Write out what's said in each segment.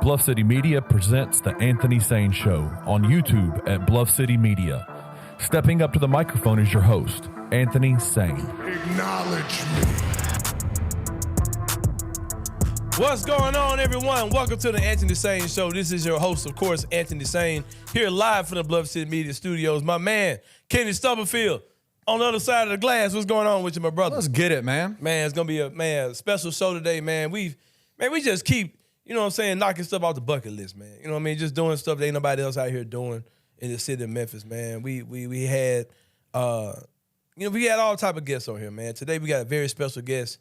Bluff City Media presents The Anthony Sain Show on YouTube at Bluff City Media. Stepping up to the microphone is your host, Anthony Sain. Acknowledge me. What's going on, everyone? Welcome to the Anthony Sain Show. This is your host, of course, Anthony Sain, here live from the Bluff City Media Studios. My man, Kenny Stubblefield, on the other side of the glass. What's going on with you, my brother? Let's get it, man. Man, it's gonna be a special show today, man. We just keep, you know what I'm saying, knocking stuff off the bucket list, man. You know what I mean? Just doing stuff that ain't nobody else out here doing in the city of Memphis, man. We had we had all type of guests on here, man. Today we got a very special guest.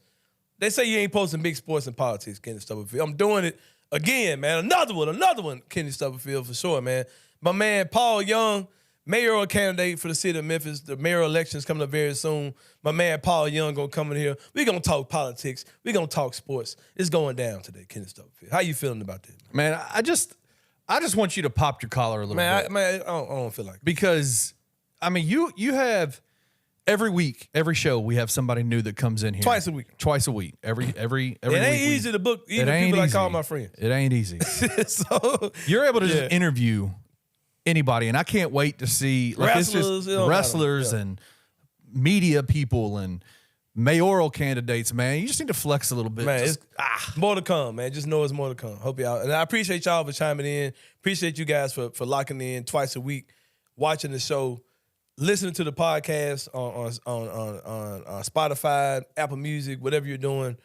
They say you ain't posting big sports and politics, Kenny Stubblefield. I'm doing it again, man. Another one, Kenny Stubblefield for sure, man. My man, Paul Young, mayoral candidate for the city of Memphis. The mayoral election's coming up very soon. My man, Paul Young, gonna come in here. We gonna talk politics. We gonna talk sports. It's going down today, Kenny Stubblefield. How you feeling about that? Man, I just want you to pop your collar a little bit. I don't feel like it. Because, I mean, you have... Every week, every show, we have somebody new that comes in here. Twice a week. Every It week. ain't easy to book even people I call my friends. It ain't easy. So you're able to just interview anybody, and I can't wait to see wrestlers and media people and mayoral candidates, man. You just need to flex a little bit. Man, it's more to come, man. Just know it's more to come. Hope y'all, and I appreciate y'all for chiming in. Appreciate you guys for locking in twice a week, watching the show. Listening to the podcast on Spotify, Apple Music, whatever you're doing,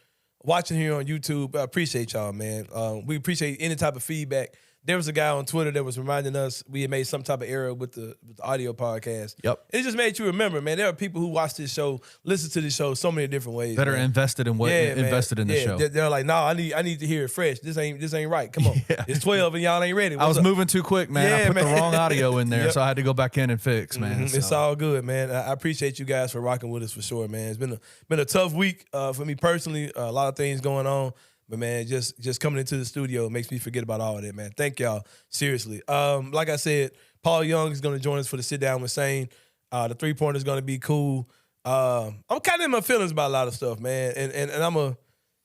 watching here on YouTube. I appreciate y'all, man. We appreciate any type of feedback. There was a guy on Twitter that was reminding us we had made some type of error with the audio podcast. Yep. It just made you remember, man, there are people who watch this show, listen to this show so many different ways. That are invested in invested in the show. They're like, no, I need to hear it fresh. This ain't right. Come on. Yeah. It's 12 and y'all ain't ready. I was moving too quick, man. Yeah, I put man. the wrong audio in there, so I had to go back in and fix, man. It's all good, man. I appreciate you guys for rocking with us for sure, man. It's been a tough week for me personally. A lot of things going on. But, man, just coming into the studio makes me forget about all of that, man. Thank y'all. Seriously. Like I said, Paul Young is going to join us for the Sitdown with Sain. The three-pointer is going to be cool. I'm kind of in my feelings about a lot of stuff, man. And I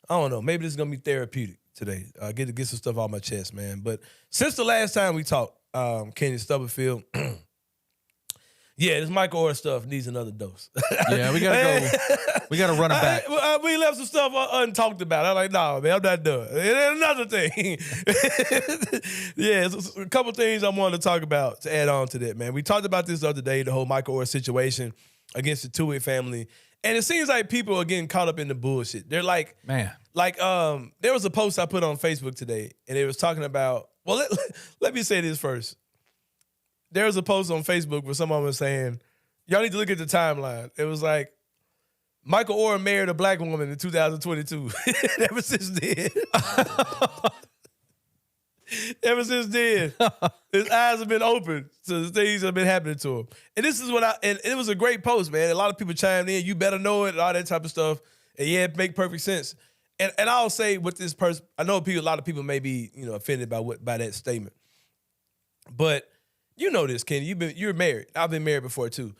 don't know, maybe this is going to be therapeutic today. Get some stuff off my chest, man. But since the last time we talked, Kenny Stubblefield, yeah, this Michael Oher stuff needs another dose. Yeah, we gotta run it back. We left some stuff untalked about. I'm like, nah, man, I'm not done. And another thing. Yeah, a couple things I wanted to talk about to add on to that, man. We talked about this the other day, the whole Michael Oher situation against the Tuitt family. And it seems like people are getting caught up in the bullshit. They're like, man. There was a post I put on Facebook today, and it was talking about, well, let me say this first. There was a post on Facebook where someone was saying, y'all need to look at the timeline. It was like, Michael Oher married a black woman in 2022. Ever since then. Ever since then, his eyes have been open to the things that have been happening to him. And this is and it was a great post, man. A lot of people chimed in, you better know it, and all that type of stuff. And yeah, it make perfect sense. And I'll say with this person, I know a lot of people may be, offended by that statement. But you know this, Kenny. You're married. I've been married before too.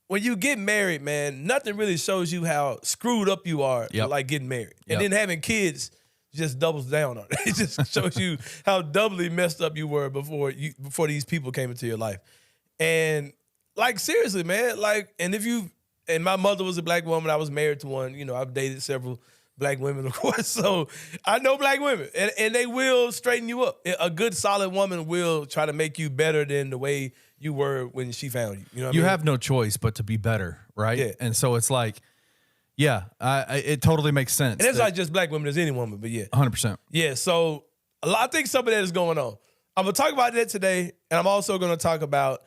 When you get married, man, nothing really shows you how screwed up you are like getting married. Yep. And then having kids just doubles down on it. It just shows you how doubly messed up you were before these people came into your life. And like seriously, man, and my mother was a black woman. I was married to one. I've dated several black women, of course. So I know black women, and they will straighten you up. A good, solid woman will try to make you better than the way you were when she found you. You know what I mean? You have no choice but to be better, right? Yeah. And so it's like, it totally makes sense. And it's not just black women, it's any woman, but yeah. 100%. Yeah, so I think some of that is going on. I'm going to talk about that today, and I'm also going to talk about,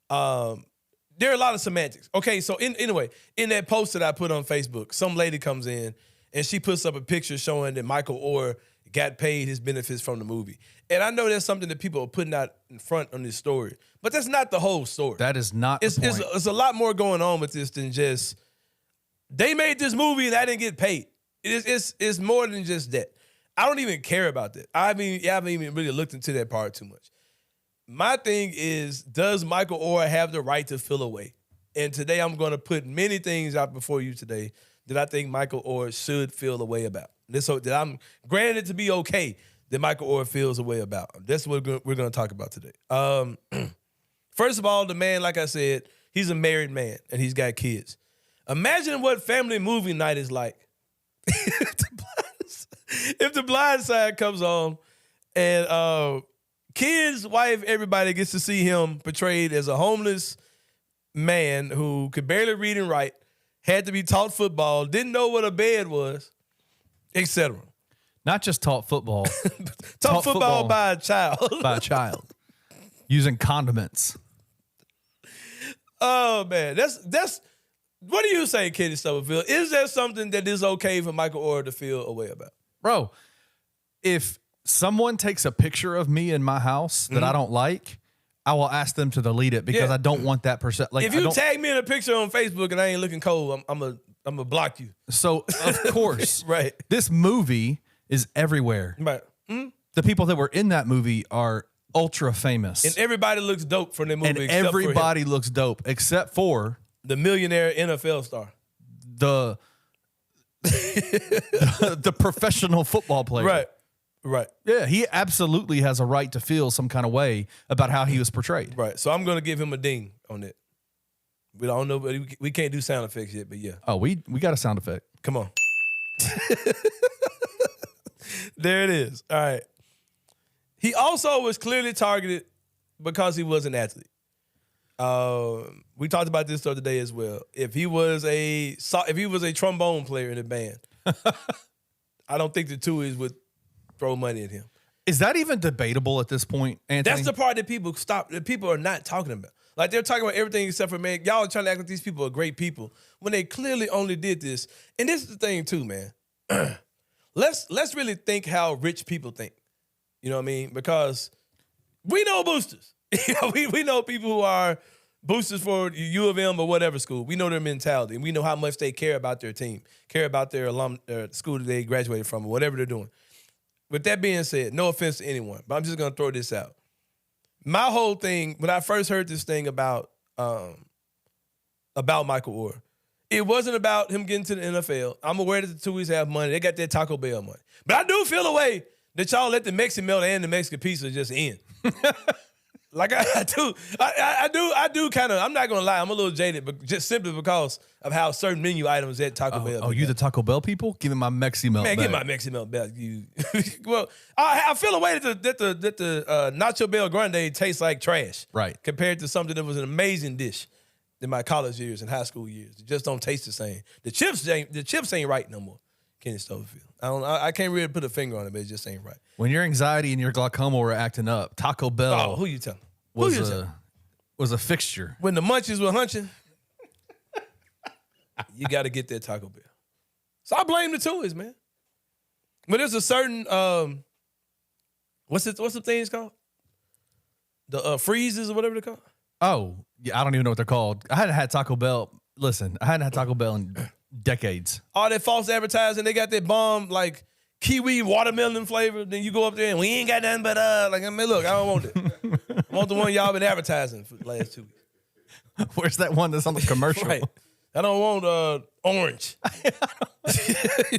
there are a lot of semantics. Okay, so anyway, in that post that I put on Facebook, some lady comes in, and she puts up a picture showing that Michael Oher got paid his benefits from the movie. And I know that's something that people are putting out in front on this story. But that's not the whole story. That is not the point. It's a lot more going on with this than just, they made this movie and I didn't get paid. It's more than just that. I don't even care about that. I haven't even really looked into that part too much. My thing is, does Michael Oher have the right to feel away? And today I'm going to put many things out before you today that I think Michael Oher should feel a way about. So that I'm granted it to be okay that Michael Oher feels a way about. That's what we're going to talk about today. First of all, the man, like I said, he's a married man and he's got kids. Imagine what family movie night is like. If the Blind Side comes on and kids, wife, everybody gets to see him portrayed as a homeless man who could barely read and write, had to be taught football, didn't know what a bed was, etc. Not just taught football. taught football by a child. By a child. Using condiments. Oh, man. That's what do you say, Kenny Stubblefield? Is there something that is okay for Michael Oher to feel a way about? Bro, if someone takes a picture of me in my house that I don't like, I will ask them to delete it because I don't want that person. Like, if you tag me in a picture on Facebook and I ain't looking cold, I'm gonna block you. So, of course, right. This movie is everywhere. Right. The people that were in that movie are ultra famous. And everybody looks dope from the movie. And everybody looks dope except for the millionaire NFL star. The professional football player. Right. Yeah, he absolutely has a right to feel some kind of way about how he was portrayed. Right. So I'm going to give him a ding on it. We don't know, but we can't do sound effects yet, but yeah. Oh, we got a sound effect. Come on. There it is. All right. He also was clearly targeted because he was an athlete. We talked about this the other day as well. If he was a trombone player in a band, I don't think the Tuohys would throw money at him. Is that even debatable at this point, Anthony? That's the part that people are not talking about. Like, they're talking about everything except for, man, y'all are trying to act like these people are great people when they clearly only did this. And this is the thing too, man. Let's really think how rich people think. You know what I mean? Because we know boosters. we know people who are boosters for U of M or whatever school. We know their mentality, and we know how much they care about their team, care about their school that they graduated from, or whatever they're doing. With that being said, no offense to anyone, but I'm just going to throw this out. My whole thing, when I first heard this thing about Michael Oher, it wasn't about him getting to the NFL. I'm aware that the Tuohys have money. They got their Taco Bell money. But I do feel a way that y'all let the Mexican melt and the Mexican pizza just end. Like I do kind of, I'm not going to lie, I'm a little jaded, but just simply because of how certain menu items at Taco Bell. Oh, you the Taco Bell people? Give me my Mexi Melt back. Man, give my Mexi Melt back. Well, I feel a way that the Nacho Bell Grande tastes like trash. Right. Compared to something that was an amazing dish in my college years and high school years. It just don't taste the same. The chips ain't right no more, Kenny Stubblefield. I can't really put a finger on it, but it just ain't right. When your anxiety and your glaucoma were acting up, Taco Bell who you telling? Was a fixture. When the munchies were hunching, you got to get that Taco Bell. So I blame the Tuohys, man. But there's a certain what's the things called? The freezes or whatever they're called. Oh, yeah, I don't even know what they're called. I hadn't had Taco Bell. Listen, I hadn't had Taco Bell in decades. All that false advertising, they got that bomb like kiwi watermelon flavor. Then you go up there and we ain't got nothing but look, I don't want it. I want the one y'all been advertising for the last 2 weeks. Where's that one that's on the commercial? Right. I don't want orange. You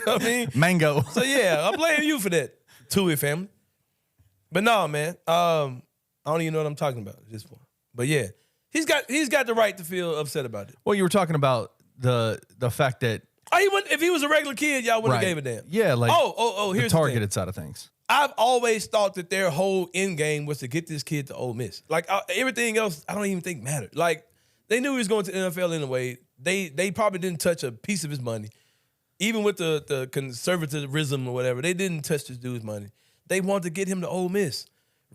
know what I mean? Mango. So yeah, I'm blaming you for that, Tuohy family. But no, man, I don't even know what I'm talking about at this point. But yeah, he's got the right to feel upset about it. Well, you were talking about the fact that if he was a regular kid, y'all wouldn't have gave a damn. Yeah, like here's the targeted side of things. I've always thought that their whole end game was to get this kid to Ole Miss. Like everything else, I don't even think mattered. Like they knew he was going to the NFL anyway. They probably didn't touch a piece of his money, even with the conservatism or whatever. They didn't touch this dude's money. They wanted to get him to Ole Miss.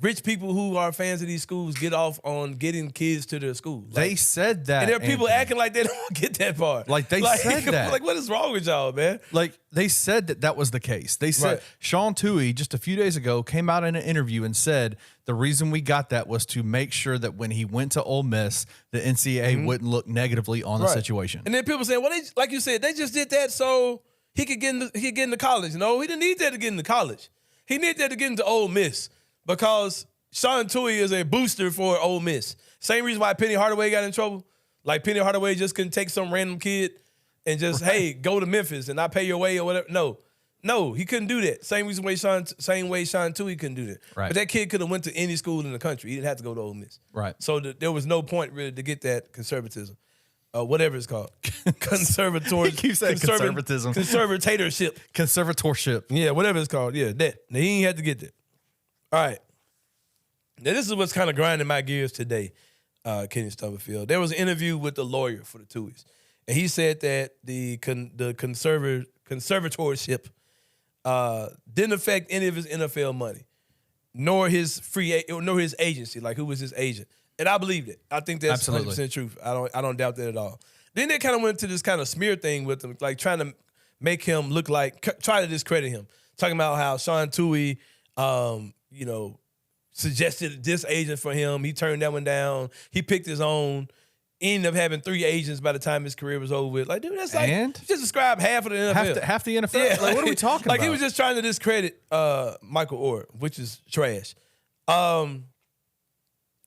Rich people who are fans of these schools get off on getting kids to their schools. They said that. And there are people acting like they don't get that part. Like they said that. Like, what is wrong with y'all, man? Like they said that was the case. They said Sean Tuohy just a few days ago came out in an interview and said the reason we got that was to make sure that when he went to Ole Miss, the NCAA wouldn't look negatively on the situation. And then people say, well, like you said, they just did that so he could get into college. No, he didn't need that to get into college. He needed that to get into Ole Miss because Sean Tuohy is a booster for Ole Miss. Same reason why Penny Hardaway got in trouble. Like Penny Hardaway just couldn't take some random kid and just, hey, go to Memphis and I pay your way or whatever. No, No, he couldn't do that. Same way Sean Tui couldn't do that. Right. But that kid could have went to any school in the country. He didn't have to go to Ole Miss. Right. So there was no point really to get that conservatism. Whatever it's called. Conservatory. He keeps saying conservatism. Conservatorship. Conservatorship. Yeah, whatever it's called. Yeah, that. Now, he ain't had to get that. All right. Now, this is what's kind of grinding my gears today, Kenny Stubblefield. There was an interview with the lawyer for the Tuies, and he said that the conservatorship didn't affect any of his NFL money, nor his agency, like who was his agent. And I believe it. I think that's Absolutely. 100% truth. I don't doubt that at all. Then they kind of went to this kind of smear thing with him, like trying to make him look like, try to discredit him, talking about how Sean Tui, suggested this agent for him. He turned that one down. He picked his own. Ended up having 3 agents by the time his career was over with. Like, dude, that's like, And? you just described half of the NFL. Half the NFL? Yeah. Like, what are we talking about? Like, he was just trying to discredit Michael Oher, which is trash.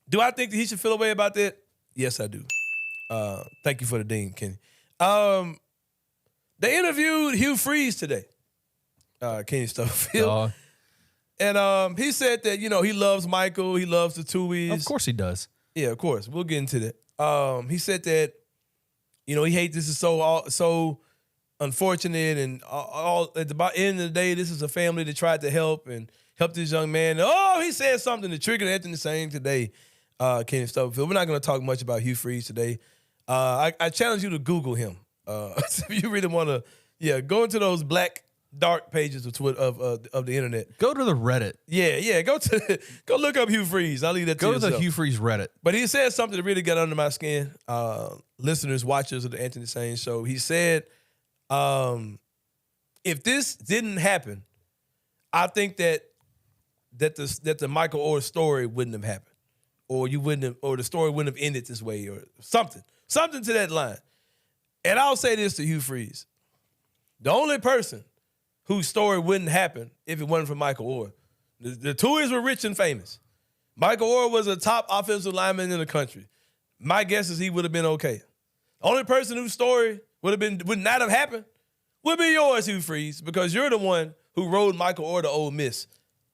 Do I think that he should feel a way about that? Yes, I do. Thank you for the ding, Kenny. They interviewed Hugh Freeze today, Kenny Stubblefield. And he said that, he loves Michael. He loves the Tuies. Of course he does. Yeah, of course. We'll get into that. He said that, he hates this is so unfortunate, and all at the end of the day, this is a family that tried to help this young man. Oh, he said something that triggered Anthony Sain today, Kenny Stubblefield. We're not going to talk much about Hugh Freeze today. I challenge you to Google him. If you really want to, go into those black dark pages of Twitter of the internet. Go to the Reddit. Yeah. Go look up Hugh Freeze. I'll leave that to you. Go to the Hugh Freeze Reddit. But he said something that really got under my skin. Listeners, watchers of the Anthony Sain show. He said, if this didn't happen, I think that the Michael Oher story wouldn't have happened, or the story wouldn't have ended this way, or something to that line. And I'll say this to Hugh Freeze: the only person whose story wouldn't happen if it wasn't for Michael Oher. The Tuies were rich and famous. Michael Oher was a top offensive lineman in the country. My guess is he would have been okay. The only person whose story would not have happened would be yours, Hugh Freeze, because you're the one who rode Michael Oher to Ole Miss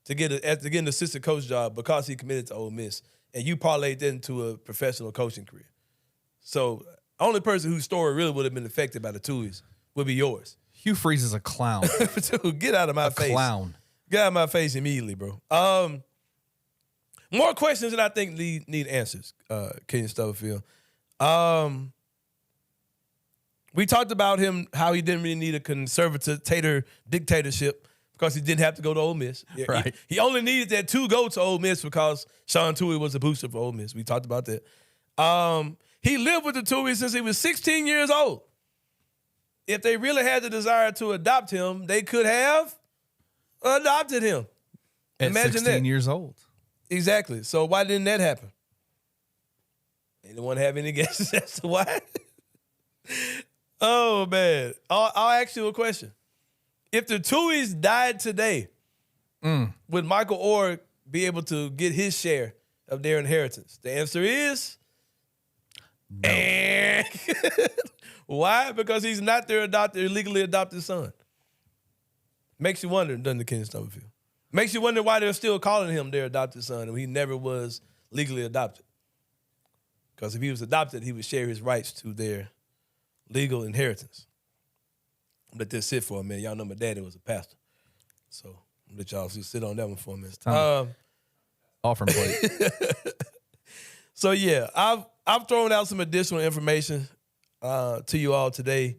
to get an assistant coach job because he committed to Ole Miss, and you parlayed that into a professional coaching career. So the only person whose story really would have been affected by the Tuies would be yours. Hugh Freeze is a clown. Dude, get out of my face. Clown. Get out of my face immediately, bro. More questions that I think need answers, Kenny Stubblefield. We talked about him, how he didn't really need a conservative dictatorship because he didn't have to go to Ole Miss. Right. He only needed that to go to Ole Miss because Sean Tui was a booster for Ole Miss. We talked about that. He lived with the Tuies since he was 16 years old. If they really had the desire to adopt him, they could have adopted him. At Imagine 16 that. years old. Exactly. So why didn't that happen? Anyone have any guesses as to why? Oh, man. I'll ask you a question. If the Tuies died today, would Michael Oher be able to get his share of their inheritance? The answer is no. Why? Because he's not their legally adopted son. Makes you wonder, doesn't it, Kenny Stubblefield? Makes you wonder why they're still calling him their adopted son when he never was legally adopted. Because if he was adopted, he would share his rights to their legal inheritance. Let this sit for a minute. Y'all know my daddy was a pastor. So I'll let y'all sit on that one for a minute. Offer plate. So yeah, I've thrown out some additional information to you all today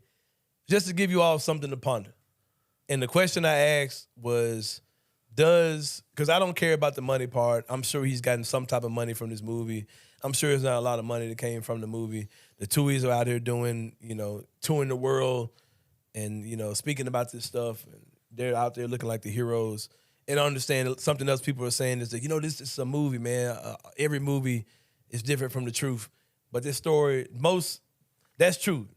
just to give you all something to ponder. And the question I asked was, because I don't care about the money part. I'm sure he's gotten some type of money from this movie. I'm sure there's not a lot of money that came from the movie. The Tuies are out here doing, touring the world and, speaking about this stuff. And they're out there looking like the heroes. And I understand something else people are saying is that, this is a movie, man. Every movie is different from the truth. But this story, that's true.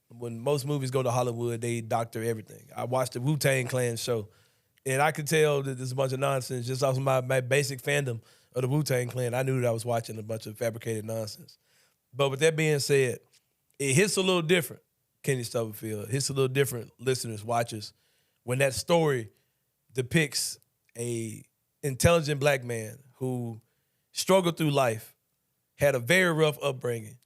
When most movies go to Hollywood, they doctor everything. I watched the Wu-Tang Clan show, and I could tell that there's a bunch of nonsense just off of my basic fandom of the Wu-Tang Clan. I knew that I was watching a bunch of fabricated nonsense. But with that being said, it hits a little different, Kenny Stubblefield. It hits a little different, listeners, watchers, when that story depicts a intelligent black man who struggled through life, had a very rough upbringing.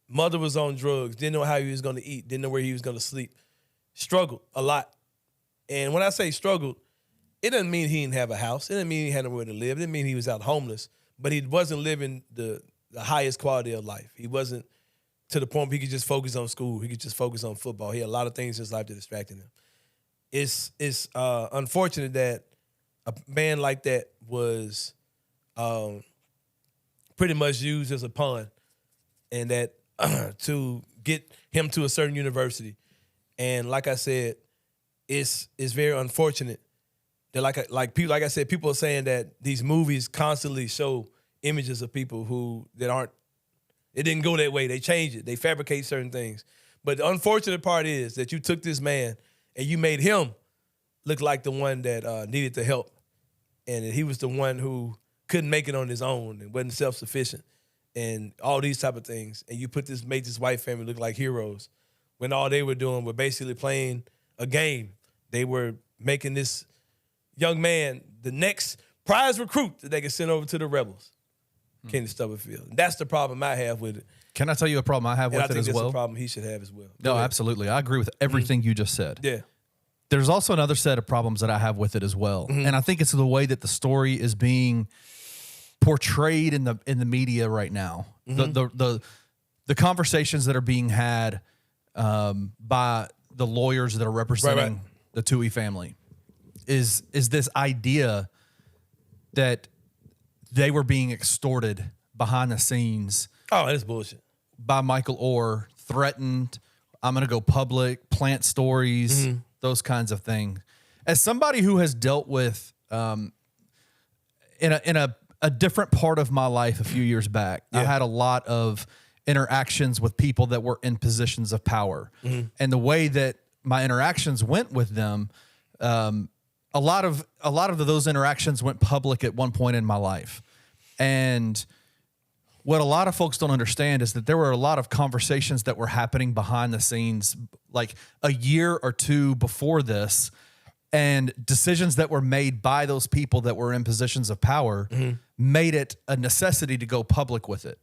Mother was on drugs, didn't know how he was going to eat, didn't know where he was going to sleep. Struggled a lot. And when I say struggled, it doesn't mean he didn't have a house. It doesn't mean he had nowhere to live. It didn't mean he was out homeless. But he wasn't living the highest quality of life. He wasn't to the point where he could just focus on school. He could just focus on football. He had a lot of things in his life that distracted him. It's unfortunate that a man like that was pretty much used as a pawn, and that to get him to a certain university. And like I said, it's very unfortunate that like I said, people are saying that these movies constantly show images of people that aren't. It didn't go that way. They change it. They fabricate certain things. But the unfortunate part is that you took this man and you made him look like the one that needed the help, and that he was the one who couldn't make it on his own and wasn't self-sufficient and all these type of things. And you made this white family look like heroes when all they were doing were basically playing a game. They were making this young man the next prize recruit that they could send over to the rebels. Kenny Stubblefield. That's the problem I have with it. Can I tell you a problem I have with it as well? I think that's a problem he should have as well. No, absolutely. I agree with everything you just said. Yeah. There's also another set of problems that I have with it as well. And I think it's the way that the story is being portrayed in the media right now. The conversations that are being had by the lawyers that are representing the Tuohy family is this idea that they were being extorted behind the scenes. Oh, that's bullshit. By Michael Oher, threatened, I'm going to go public, plant stories, those kinds of things. As somebody who has dealt with, in a different part of my life a few years back, I had a lot of interactions with people that were in positions of power. And the way that my interactions went with them, a lot of those interactions went public at one point in my life. And what a lot of folks don't understand is that there were a lot of conversations that were happening behind the scenes, like a year or two before this, and decisions that were made by those people that were in positions of power made it a necessity to go public with it,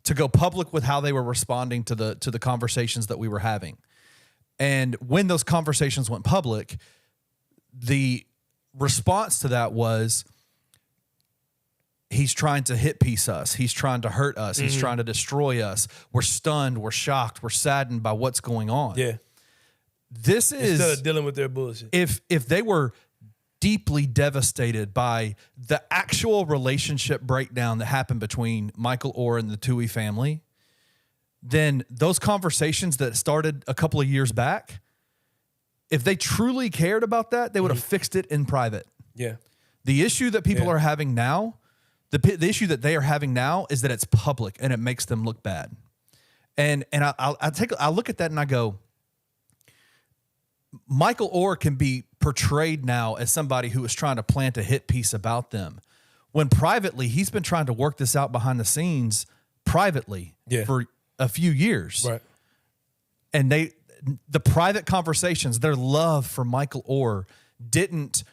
to go public with how they were responding to the conversations that we were having. And when those conversations went public, the response to that was, he's trying to hit piece us. He's trying to hurt us. He's trying to destroy us. We're stunned. We're shocked. We're saddened by what's going on. Yeah. This is, instead of dealing with their bullshit. If they were deeply devastated by the actual relationship breakdown that happened between Michael Oher and the Tuohy family, then those conversations that started a couple of years back, if they truly cared about that, they would have fixed it in private. Yeah. The issue that people are having now, the issue that they are having now is that it's public and it makes them look bad. And I look at that and I go, Michael Oher can be portrayed now as somebody who is trying to plant a hit piece about them, when privately he's been trying to work this out behind the scenes privately for a few years. Right. And the private conversations, their love for Michael Oher didn't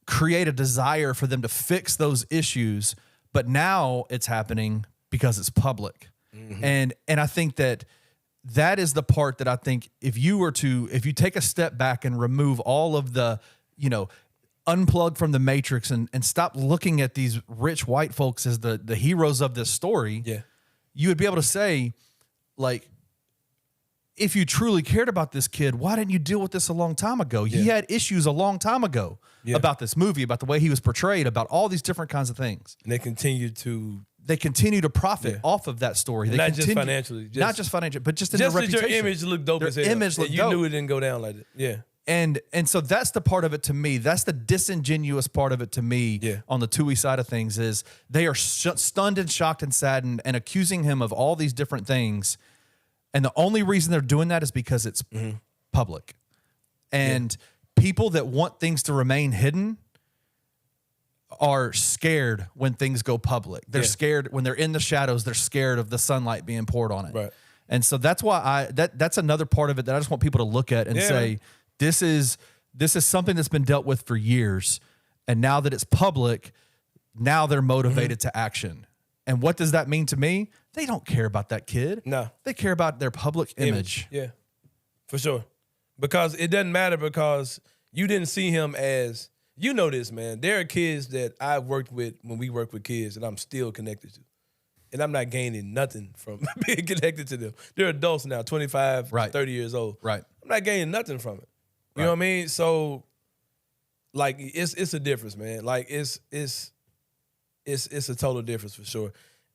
create a desire for them to fix those issues, but now it's happening because it's public. And I think that is the part that I think if you take a step back and remove all of the, unplug from the matrix and stop looking at these rich white folks as the heroes of this story, you would be able to say, like, if you truly cared about this kid, why didn't you deal with this a long time ago? He had issues a long time ago about this movie, about the way he was portrayed, about all these different kinds of things. And they continue to profit off of that story. Not just financially. Not just financially, but just in their reputation. Your image looked dope as hell. Image looked you dope. knew it didn't go down like that. Yeah. And so that's the part of it to me. That's the disingenuous part of it to me on the Tuohy side of things is they are stunned and shocked and saddened and accusing him of all these different things. And the only reason they're doing that is because it's public. And people that want things to remain hidden are scared when things go public. They're scared when they're in the shadows. They're scared of the sunlight being poured on it. Right. And so that's why that's another part of it that I just want people to look at and say, this is something that's been dealt with for years. And now that it's public, now they're motivated to action. And what does that mean to me? They don't care about that kid. No. They care about their public image. Yeah, for sure. Because it doesn't matter because you didn't see him as, you know this, man. There are kids that I've worked with when we work with kids that I'm still connected to. And I'm not gaining nothing from being connected to them. They're adults now, 25, 30 years old. Right. I'm not gaining nothing from it. You know what I mean? So, like, it's a difference, man. Like, it's a total difference for sure.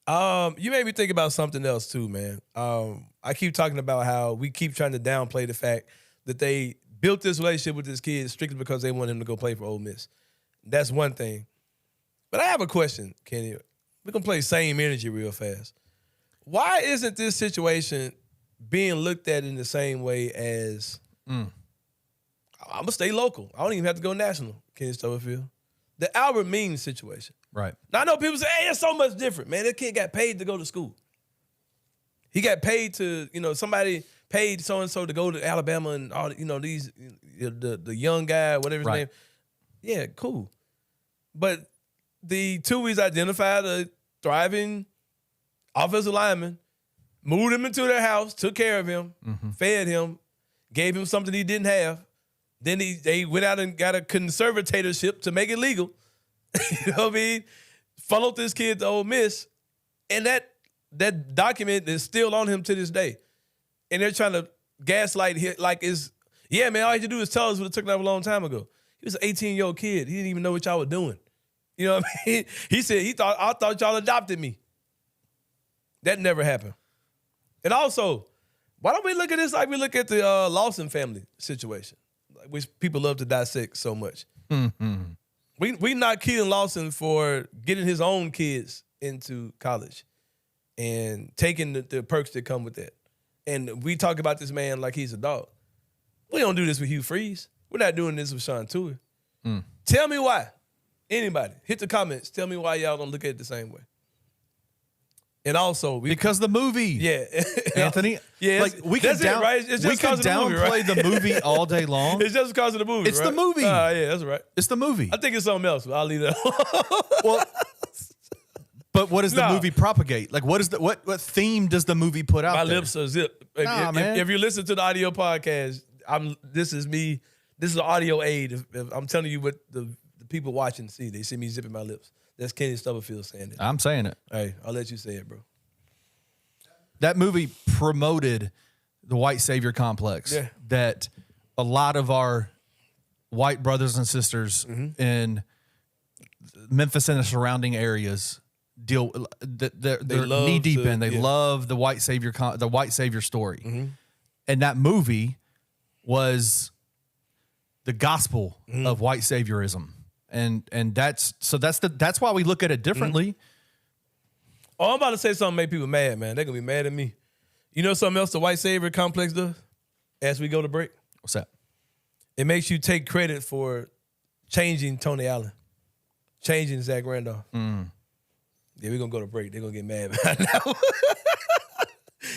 You made me think about something else too, man. I keep talking about how we keep trying to downplay the fact that they built this relationship with this kid strictly because they want him to go play for Ole Miss. That's one thing. But I have a question, Kenny. We're going to play same energy real fast. Why isn't this situation being looked at in the same way as I'm going to stay local. I don't even have to go national, Kenny Stubblefield. The Albert Means situation. Right. Now, I know people say, hey, it's so much different. Man, that kid got paid to go to school. He got paid to, somebody paid so-and-so to go to Alabama and all, these, the young guy, whatever his name. Yeah, cool. But the two we've identified a thriving offensive lineman, moved him into their house, took care of him, fed him, gave him something he didn't have. Then they went out and got a conservatorship to make it legal. You know what I mean? Funneled this kid to Ole Miss. And that document is still on him to this day. And they're trying to gaslight him like it's, yeah, man, all you had to do is tell us what it took that a long time ago. He was an 18-year-old kid. He didn't even know what y'all were doing. You know what I mean? He said, I thought y'all adopted me. That never happened. And also, why don't we look at this like we look at the Lawson family situation, which people love to dissect so much. We knocked Keelan Lawson for getting his own kids into college and taking the perks that come with that. And we talk about this man like he's a dog. We don't do this with Hugh Freeze. We're not doing this with Sean Tuohy. Tell me why. Anybody, hit the comments. Tell me why y'all don't look at it the same way. And also, because the movie, yeah, Anthony, yeah, like we can downplay the movie all day long. It's just because of the movie. It's the movie. Yeah, that's right. It's the movie. I think it's something else, but I'll leave that. Well, but what does the movie propagate? Like, what theme does the movie put out? My there? lips are zipped. Man. If you listen to the audio podcast, this is me. This is an audio aid. If I'm telling you what the people watching see. They see me zipping my lips. That's Kenny Stubblefield saying it. I'm saying it. Hey, I'll let you say it, bro. That movie promoted the white savior complex that a lot of our white brothers and sisters in Memphis and the surrounding areas they're knee deep in. They love the white savior story. And that movie was the gospel of white saviorism. And that's why we look at it differently. Oh, I'm about to say something make people mad, man. They're going to be mad at me. You know something else the white savior complex does as we go to break? What's that? It makes you take credit for changing Tony Allen, changing Zach Randolph. Yeah, we're going to go to break. They're going to get mad right now.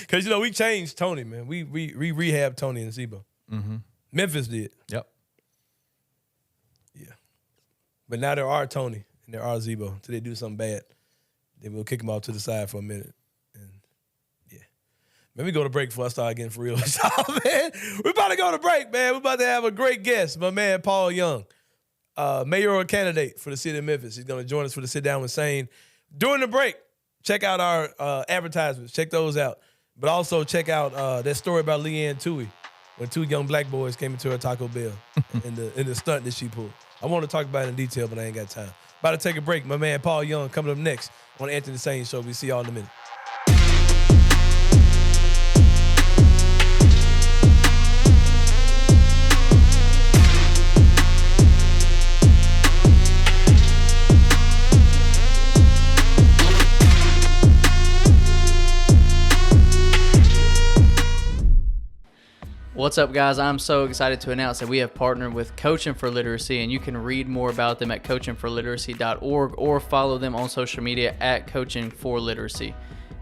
Because, we changed Tony, man. We rehabbed Tony and Zebo. Memphis did. Yep. Yeah. But now there are Tony and there are Zebo. Until they do something bad, then we'll kick them off to the side for a minute. And, yeah. Man, we go to break before I start getting for real. Man, we're about to go to break, man. We're about to have a great guest, my man Paul Young, mayoral candidate for the city of Memphis. He's going to join us for the Sitdown with Sain. During the break, check out our advertisements. Check those out. But also check out that story about Leanne Tuohy when two young black boys came into her Taco Bell in the stunt that she pulled. I want to talk about it in detail, but I ain't got time. About to take a break. My man Paul Young coming up next on Anthony Sain Show. We see y'all in a minute. What's up, guys? I'm so excited to announce that we have partnered with Coaching for Literacy, and you can read more about them at coachingforliteracy.org or follow them on social media at Coaching for Literacy.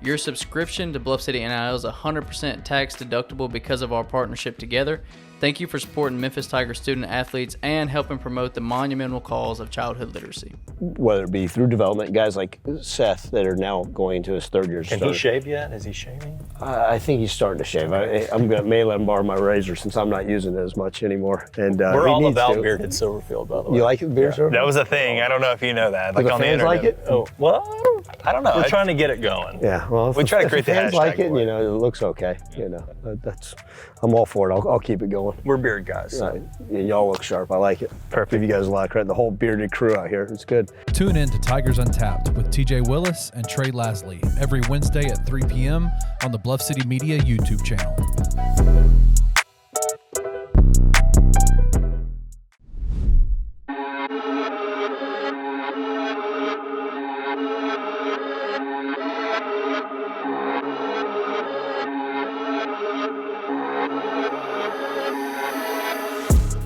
Your subscription to Bluff City NIL is 100% tax deductible because of our partnership together. Thank you for supporting Memphis Tiger student athletes and helping promote the monumental cause of childhood literacy. Whether it be through development, guys like Seth that are now going to his third year. Can he shave yet? Is he shaving? I think he's starting to shave. I'm going to may let him borrow my razor since I'm not using it as much anymore. And we're all about bearded Silverfield, by the way. You like it, bearded Silverfield? That was a thing. I don't know if you know that. Do the on the fans internet. like it? Oh, well, I don't know. We're trying to get it going. Yeah, well, we try to create the fans hashtag. Like it, and, it looks okay. I'm all for it. I'll keep it going. We're beard guys. Right. Yeah, y'all look sharp. I like it. Perfect. Give you guys a lot of credit. The whole bearded crew out here. It's good. Tune in to Tigers Untapped with TJ Willis and Trey Lasley every Wednesday at 3 p.m. on the Bluff City Media YouTube channel.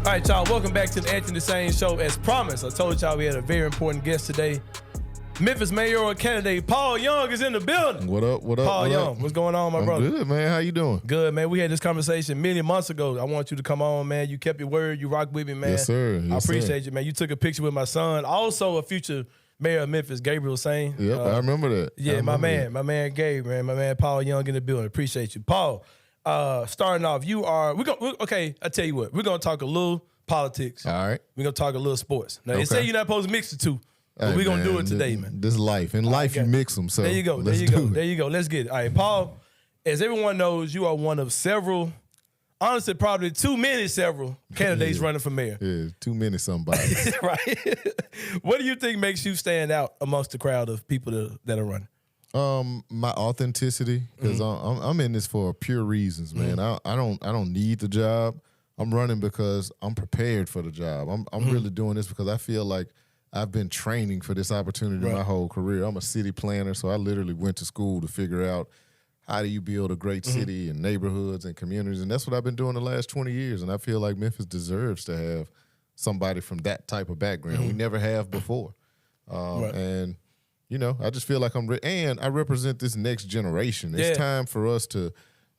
All right, y'all, welcome back to the Anthony Sain Show. As promised, I told y'all we had a very important guest today. Memphis Mayoral candidate Paul Young is in the building. What up? Paul Young, what's going on, my brother? Good, man. How you doing? Good, man. We had this conversation many months ago. I want you to come on, man. You kept your word. You rocked with me, man. Yes, sir. I appreciate you, man. You took a picture with my son, also a future mayor of Memphis, Gabriel Sain. Yep, I remember that. Yeah, my man Gabe, man. My man Paul Young in the building. Appreciate you. Paul, starting off, okay, I tell you what. We're going to talk a little politics. All right. We're going to talk a little sports. Now, they Okay. say you're not supposed to mix the two, but we're going to do it today, man. This life. In life, Okay. you mix them. So There you go. let's There you go. do it. There you go. Let's get it. All right, Paul, as everyone knows, you are one of several, honestly, probably too many candidates running for mayor. Yeah, too many somebody. Right? What do you think makes you stand out amongst the crowd of people that are running? My authenticity, because I'm in this for pure reasons, man. I don't need the job. I'm running because I'm prepared for the job. I'm really doing this because I feel like I've been training for this opportunity my whole career. I'm a city planner, so I literally went to school to figure out how do you build a great city and neighborhoods and communities, and that's what I've been doing the last 20 years, and I feel like Memphis deserves to have somebody from that type of background. We never have before. And, I just feel like and I represent this next generation. It's time for us to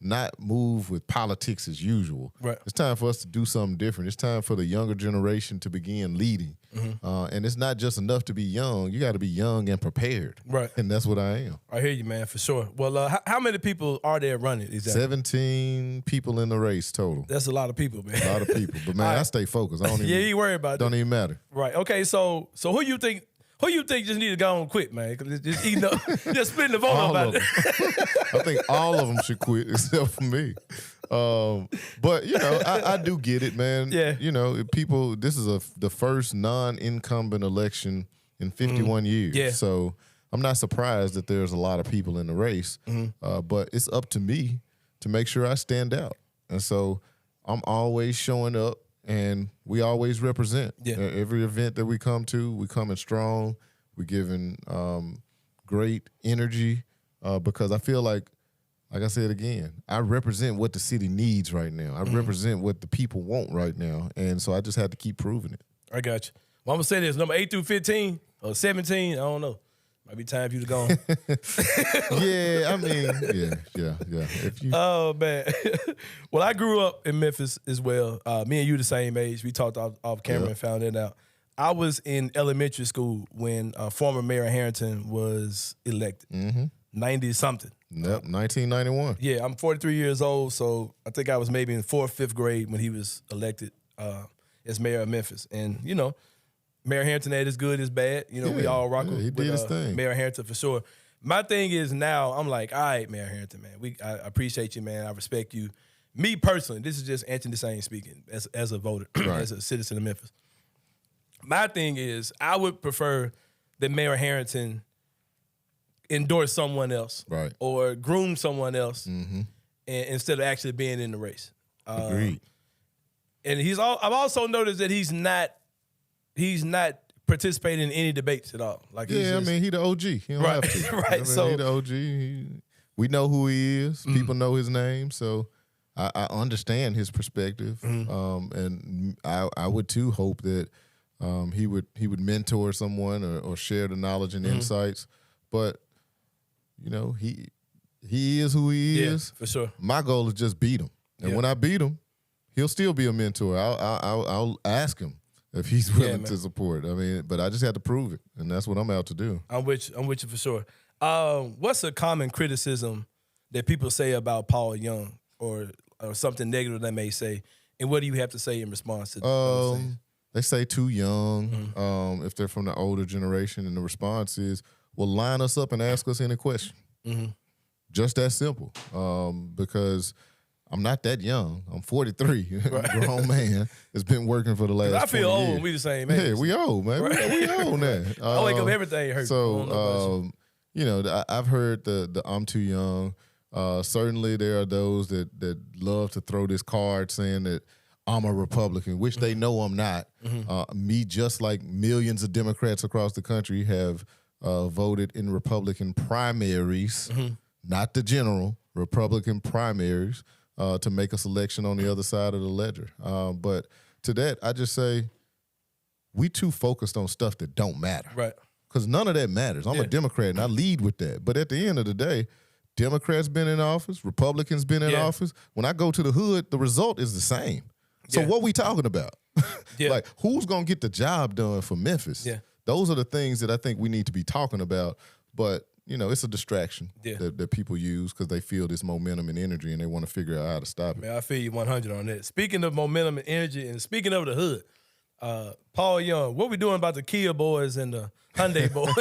not move with politics as usual. Right. It's time for us to do something different. It's time for the younger generation to begin leading. And it's not just enough to be young. You got to be young and prepared. Right. And that's what I am. I hear you, man, for sure. Well, how many people are there running exactly? 17 people in the race total. That's a lot of people, man. A lot of people. But, man, I stay focused. I don't even, Yeah, you worry about that. don't even matter. Right. Okay, so who you think just need to go and quit, man? Because it's just eating up, just splitting the vote All about of it. them. I think all of them should quit except for me. But I do get it, man. Yeah. People. This is the first non-incumbent election in 51 years. Yeah. So I'm not surprised that there's a lot of people in the race. But it's up to me to make sure I stand out, and so I'm always showing up. And we always represent. Yeah. Every event that we come to, we come in strong. We're giving great energy because I feel like I said again, I represent what the city needs right now. I represent what the people want right now. And so I just had to keep proving it. I got you. Well, I'm going to say this, number 8 through 15 or 17, I don't know. Might be time for you to go on. Yeah, I mean, yeah. If you, Oh, man. Well, I grew up in Memphis as well. Me and you the same age. We talked off camera and found it out. I was in elementary school when former Mayor Harrington was elected. 90-something. Yep, 1991. Yeah, I'm 43 years old, so I think I was maybe in 4th, 5th grade when he was elected as mayor of Memphis. And, Mayor Harrington had his good, his bad. We all rock he with did his thing. Mayor Harrington for sure. My thing is now, I'm like, all right, Mayor Harrington, man. I appreciate you, man. I respect you. Me personally, this is just Anthony Sain speaking as a voter, as a citizen of Memphis. My thing is, I would prefer that Mayor Harrington endorse someone else, Right. or groom someone else, instead of actually being in the race. Agreed. And I've also noticed that he's not participating in any debates at all. Like, Yeah, he the OG. He don't Right, have to. right, so- he the OG. We know who he is. People know his name, so I understand his perspective. And I would too hope that he would mentor someone or share the knowledge and insights. But he is who he yeah, is. for sure. My goal is just beat him, and Yeah. when I beat him, he'll still be a mentor. I'll ask him if he's willing to support. I mean, but I just had to prove it, and that's what I'm out to do. I'm with you for sure. What's a common criticism that people say about Paul Young, or something negative they may say, and what do you have to say in response to that? They say too young. If they're from the older generation, and the response is, well, line us up and ask us any question. Just that simple. Because I'm not that young. I'm 43. I'm a grown man that's been working for the last 20 years. I feel old when we the same age. Yeah, we old, man. Right. We old now. I wake up, everything hurts. So, you know, I've heard the I'm too young. Certainly there are those that love to throw this card saying that I'm a Republican, which they know I'm not. Me, just like millions of Democrats across the country, have voted in Republican primaries, not the general, Republican primaries, to make a selection on the other side of the ledger. But to that, I just say we too focused on stuff that don't matter. Right. Because none of that matters. I'm a Democrat, and I lead with that. But at the end of the day, Democrats been in office, Republicans been in office. When I go to the hood, the result is the same. So what we talking about? Like, who's going to get the job done for Memphis? Those are the things that I think we need to be talking about. But, you know, it's a distraction that people use because they feel this momentum and energy, and they want to figure out how to stop it. Man, I feel you 100 on that. Speaking of momentum and energy, and speaking of the hood, Paul Young, what we doing about the Kia boys and the Hyundai boys?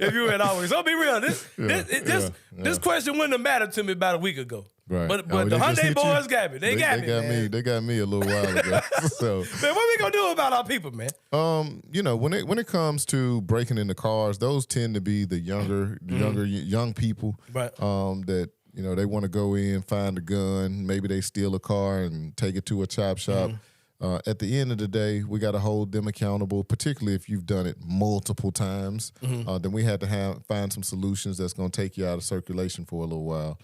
If you were at always, so be real. This question wouldn't have mattered to me about a week ago. Right. But the Hyundai boys got me. They got me. They got me a little while ago. So, man, what we gonna do about our people, man? You know, when it comes to breaking into cars, those tend to be the young people. Right. That, you know, they want to go in, find a gun, maybe they steal a car and take it to a chop shop. At the end of the day, we got to hold them accountable, particularly if you've done it multiple times. Then we had to find some solutions that's going to take you out of circulation for a little while.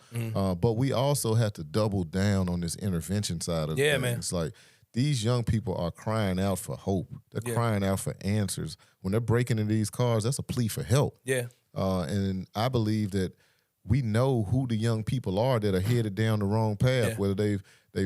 But we also have to double down on this intervention side of things. Man. It's like these young people are crying out for hope. They're crying out for answers. When they're breaking into these cars, that's a plea for help. And I believe that we know who the young people are that are headed down the wrong path, whether they've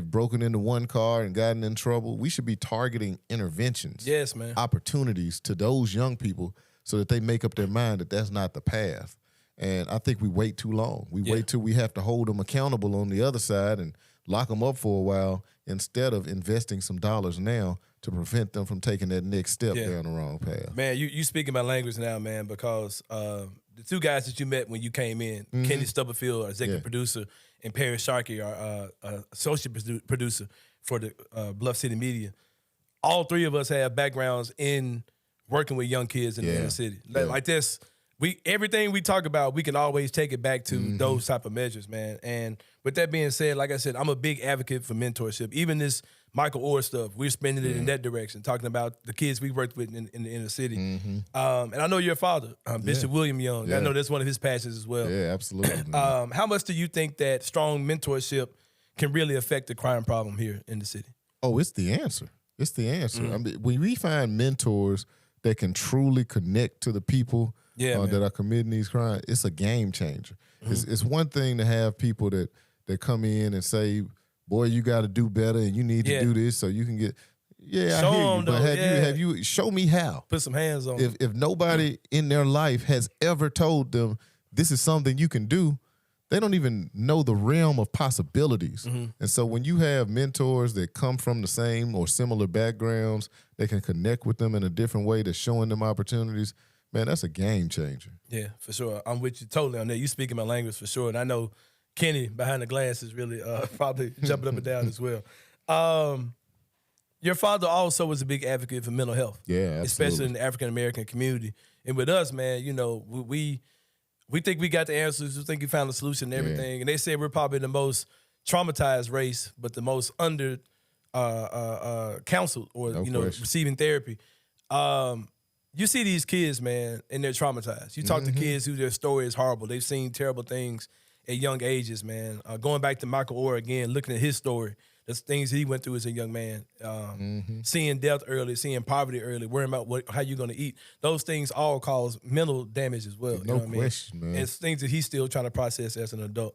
broken into one car and gotten in trouble. We should be targeting interventions, opportunities to those young people so that they make up their mind that that's not the path. And I think we wait too long. We wait till we have to hold them accountable on the other side and lock them up for a while instead of investing some dollars now to prevent them from taking that next step down the wrong path. Man, you speaking my language now, man, because the two guys that you met when you came in, Kenny Stubblefield, our executive producer, and Perry Sharkey, our associate producer for the Bluff City Media, all three of us have backgrounds in working with young kids in the inner city. Like this, everything we talk about, we can always take it back to those type of measures, man. And with that being said, like I said, I'm a big advocate for mentorship. Even this Michael Oher stuff, we're spending it in that direction, talking about the kids we worked with in the inner city. And I know your father, Bishop William Young. I know that's one of his passions as well. Yeah, absolutely. How much do you think that strong mentorship can really affect the crime problem here in the city? Oh, it's the answer. It's the answer. I mean, when we find mentors that can truly connect to the people that are committing these crimes, it's a game changer. It's one thing to have people that come in and say, boy, you got to do better and you need to do this so you can get. Yeah, show I hear you, them, but have you show me how? Put some hands on them. If nobody in their life has ever told them this is something you can do, they don't even know the realm of possibilities. And so when you have mentors that come from the same or similar backgrounds, they can connect with them in a different way that's showing them opportunities. Man, that's a game changer. Yeah, for sure. I'm with you totally on that. You speaking my language for sure. And I know Kenny behind the glass is really probably jumping up and down as well. Your father also was a big advocate for mental health. Yeah, absolutely. Especially in the African-American community. And with us, man, you know, we think we got the answers. We think we found the solution and everything. And they say we're probably the most traumatized race, but the most under counseled or, receiving therapy. You see these kids, man, and they're traumatized. You talk to kids who their story is horrible. They've seen terrible things at young ages, man. Going back to Michael Oher again, looking at his story, the things he went through as a young man, seeing death early, seeing poverty early, worrying about how you're going to eat. Those things all cause mental damage as well. No question, man. And it's things that he's still trying to process as an adult.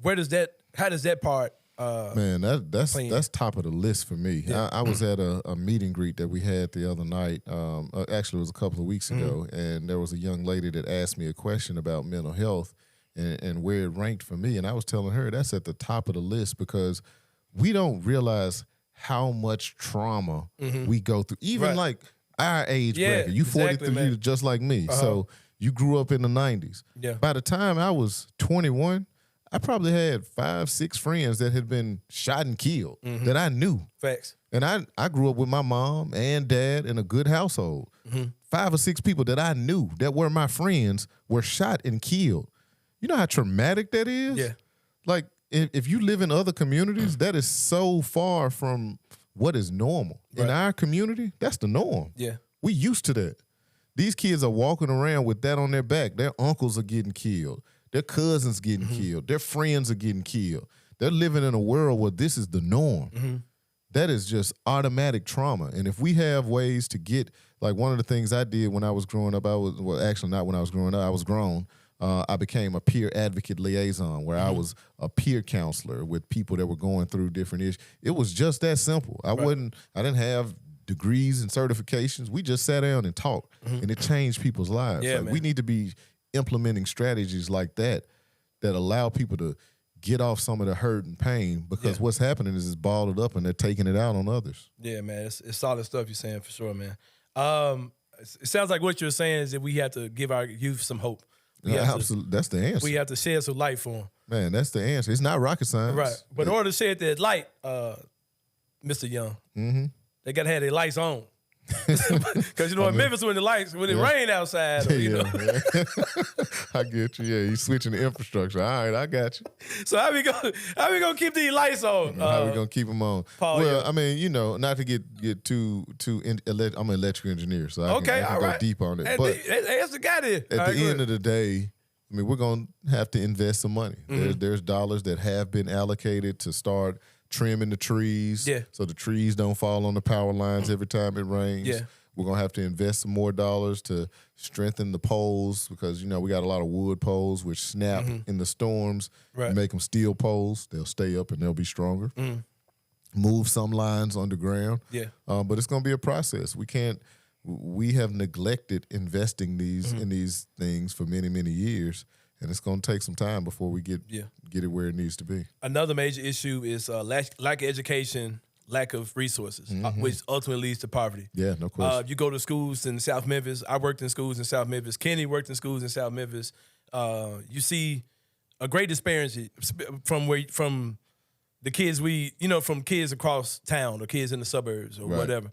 How does that part Man, that's top of the list for me. Yeah. I was at a meet and greet that we had the other night. Actually, it was a couple of weeks ago, and there was a young lady that asked me a question about mental health and where it ranked for me. And I was telling her that's at the top of the list because we don't realize how much trauma we go through. Even like our age bracket. You 43, man. Just like me. So you grew up in the 90s. Yeah. By the time I was 21, I probably had 5, 6 friends that had been shot and killed that I knew. Facts. And I grew up with my mom and dad in a good household. 5 or 6 people that I knew that were my friends were shot and killed. You know how traumatic that is? Yeah. Like, if you live in other communities, that is so far from what is normal. In our community, that's the norm. Yeah. We used to that. These kids are walking around with that on their back. Their uncles are getting killed. Their cousins getting killed. Their friends are getting killed. They're living in a world where this is the norm. That is just automatic trauma. And if we have ways to get, like one of the things I did when I was growing up, actually not when I was growing up, I was grown. I became a peer advocate liaison where I was a peer counselor with people that were going through different issues. It was just that simple. I didn't have degrees and certifications. We just sat down and talked, and it changed people's lives. Yeah, we need to be implementing strategies like that allow people to get off some of the hurt and pain because what's happening is it's balled up and they're taking it out on others. Yeah, man. It's solid stuff you're saying for sure, man. It sounds like what you're saying is that we have to give our youth some hope. Absolutely. That's the answer. We have to shed some light for them. Man, that's the answer. It's not rocket science. Right. But in order to shed that light, Mr. Young, they got to have their lights on. Because, in Memphis, when it rain outside. Or, I get you. Yeah, you switching the infrastructure. All right, I got you. So how we gonna keep these lights on? How we gonna keep them on? Paul, well, I mean, not to get too I'm an electrical engineer, so I can go deep on it. But that's the guy there. At the end of the day, I mean, we're gonna have to invest some money. There's dollars that have been allocated to start trimming the trees so the trees don't fall on the power lines every time it rains. Yeah. We're going to have to invest some more dollars to strengthen the poles because, we got a lot of wood poles which snap in the storms. Right. Make them steel poles. They'll stay up and they'll be stronger. Move some lines underground. Yeah. But it's going to be a process. We have neglected investing in these things for many, many years. And it's going to take some time before we get it where it needs to be. Another major issue is lack of education, lack of resources, which ultimately leads to poverty. Yeah, no question. You go to schools in South Memphis. I worked in schools in South Memphis. Kenny worked in schools in South Memphis. You see a great disparity from the kids from kids across town or kids in the suburbs or whatever.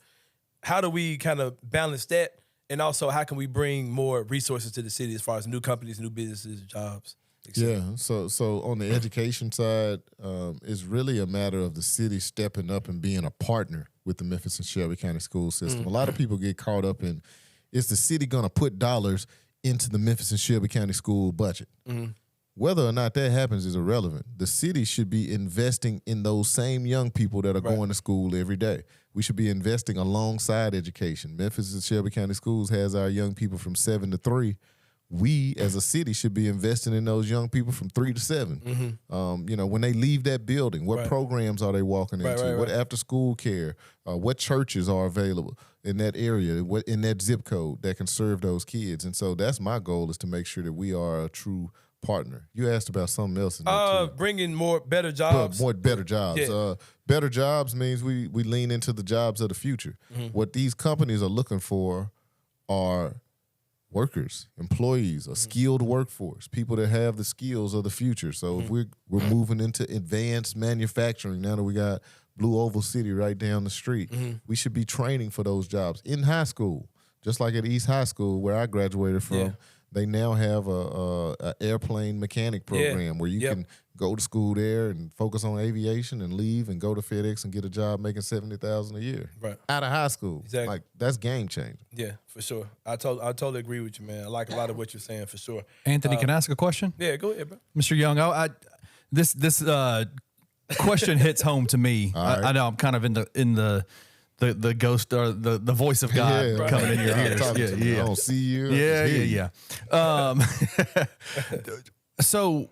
How do we kind of balance that? And also, how can we bring more resources to the city as far as new companies, new businesses, jobs, etc.? Yeah, so on the education side, it's really a matter of the city stepping up and being a partner with the Memphis and Shelby County school system. A lot of people get caught up in, is the city going to put dollars into the Memphis and Shelby County school budget? Whether or not that happens is irrelevant. The city should be investing in those same young people that are going to school every day. We should be investing alongside education. Memphis and Shelby County Schools has our young people from 7 to 3. We, as a city, should be investing in those young people from 3 to 7. When they leave that building, what programs are they walking into? What after-school care? What churches are available in that area, in that zip code that can serve those kids? And so that's my goal, is to make sure that we are a true partner. You asked about something else in there too. Bringing better jobs. Better jobs. Yeah. Better jobs means we lean into the jobs of the future. What these companies are looking for are workers, employees, a skilled workforce, people that have the skills of the future. So if we're moving into advanced manufacturing, now that we got Blue Oval City right down the street, we should be training for those jobs in high school, just like at East High School where I graduated from. Yeah. They now have a airplane mechanic program where you can go to school there and focus on aviation and leave and go to FedEx and get a job making $70,000 a year out of high school. Exactly. Like, that's game changing. Yeah, for sure. I totally agree with you, man. I like a lot of what you're saying for sure. Anthony, can I ask a question? Yeah, go ahead, bro. Mr. Young, this question hits home to me. I know I'm kind of in the ghost or the voice of God coming in your ears. I don't see you. Yeah. So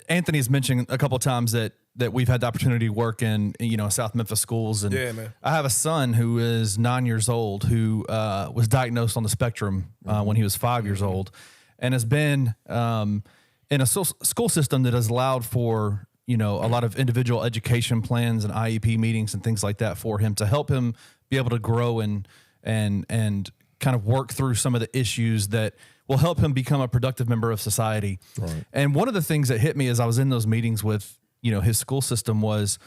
Anthony has mentioned a couple of times that that we've had the opportunity to work in, South Memphis schools. And Yeah, man. I have a son who is 9 years old who was diagnosed on the spectrum when he was 5 years old, and has been in a school system that has allowed for, a lot of individual education plans and IEP meetings and things like that for him to help him be able to grow and kind of work through some of the issues that will help him become a productive member of society. Right. And one of the things that hit me as I was in those meetings with, his school system was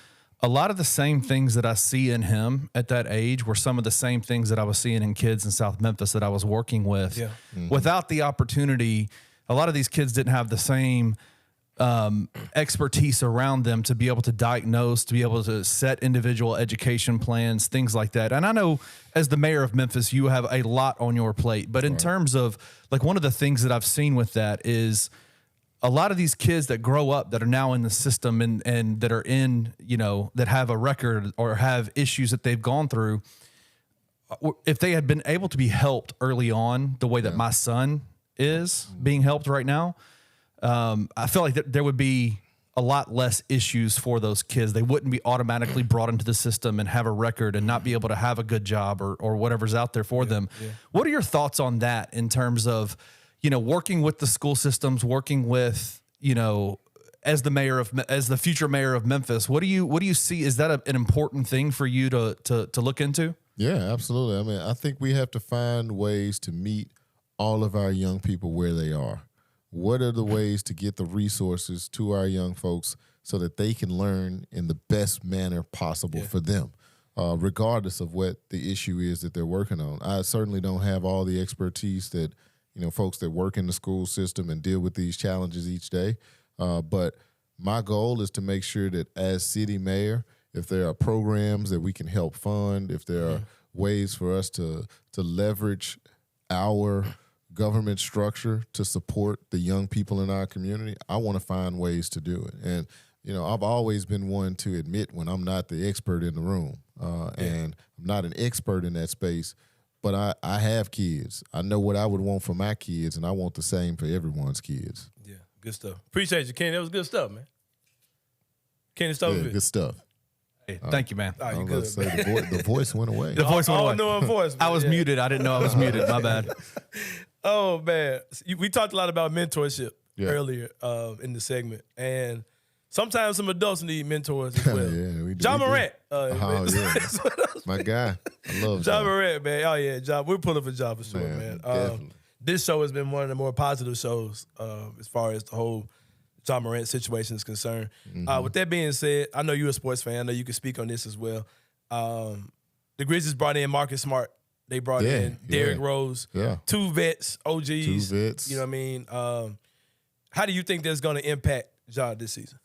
a lot of the same things that I see in him at that age were some of the same things that I was seeing in kids in South Memphis that I was working with. Yeah. Mm-hmm. Without the opportunity, a lot of these kids didn't have the same expertise around them to be able to diagnose, to be able to set individual education plans, things like that. And I know as the mayor of Memphis, you have a lot on your plate, but in terms of like one of the things that I've seen with that is a lot of these kids that grow up that are now in the system and that are in, that have a record or have issues that they've gone through. If they had been able to be helped early on the way that my son is being helped right now, I feel like there would be a lot less issues for those kids. They wouldn't be automatically brought into the system and have a record and not be able to have a good job or whatever's out there for them. Yeah. What are your thoughts on that in terms of, working with the school systems, working with, as the future mayor of Memphis, what do you see? Is that an important thing for you to look into? Yeah, absolutely. I mean, I think we have to find ways to meet all of our young people where they are. What are the ways to get the resources to our young folks so that they can learn in the best manner possible for them, regardless of what the issue is that they're working on? I certainly don't have all the expertise that, folks that work in the school system and deal with these challenges each day. But my goal is to make sure that as city mayor, if there are programs that we can help fund, if there are ways for us to leverage our government structure to support the young people in our community, I want to find ways to do it. And, I've always been one to admit when I'm not the expert in the room, and I'm not an expert in that space, but I have kids. I know what I would want for my kids, and I want the same for everyone's kids. Yeah, good stuff. Appreciate you, Kenny. That was good stuff, man. Kenny, start with it. Good stuff. Hey, thank you, man. Oh, you good, say the voice went away. The voice went away. No voice, man. I was muted. I didn't know I was muted. My bad. Oh, man. We talked a lot about mentorship earlier in the segment. And sometimes some adults need mentors as well. We do. John Morant. My guy. I love John Morant, man. Oh, yeah, John. We're pulling for John for sure, man. Definitely. This show has been one of the more positive shows as far as the whole John Morant situation is concerned. With that being said, I know you're a sports fan. I know you can speak on this as well. The Grizzlies brought in Marcus Smart. They brought in Derrick Rose. Yeah. Two vets, OGs. Two vets. You know what I mean? How do you think that's going to impact Ja this season?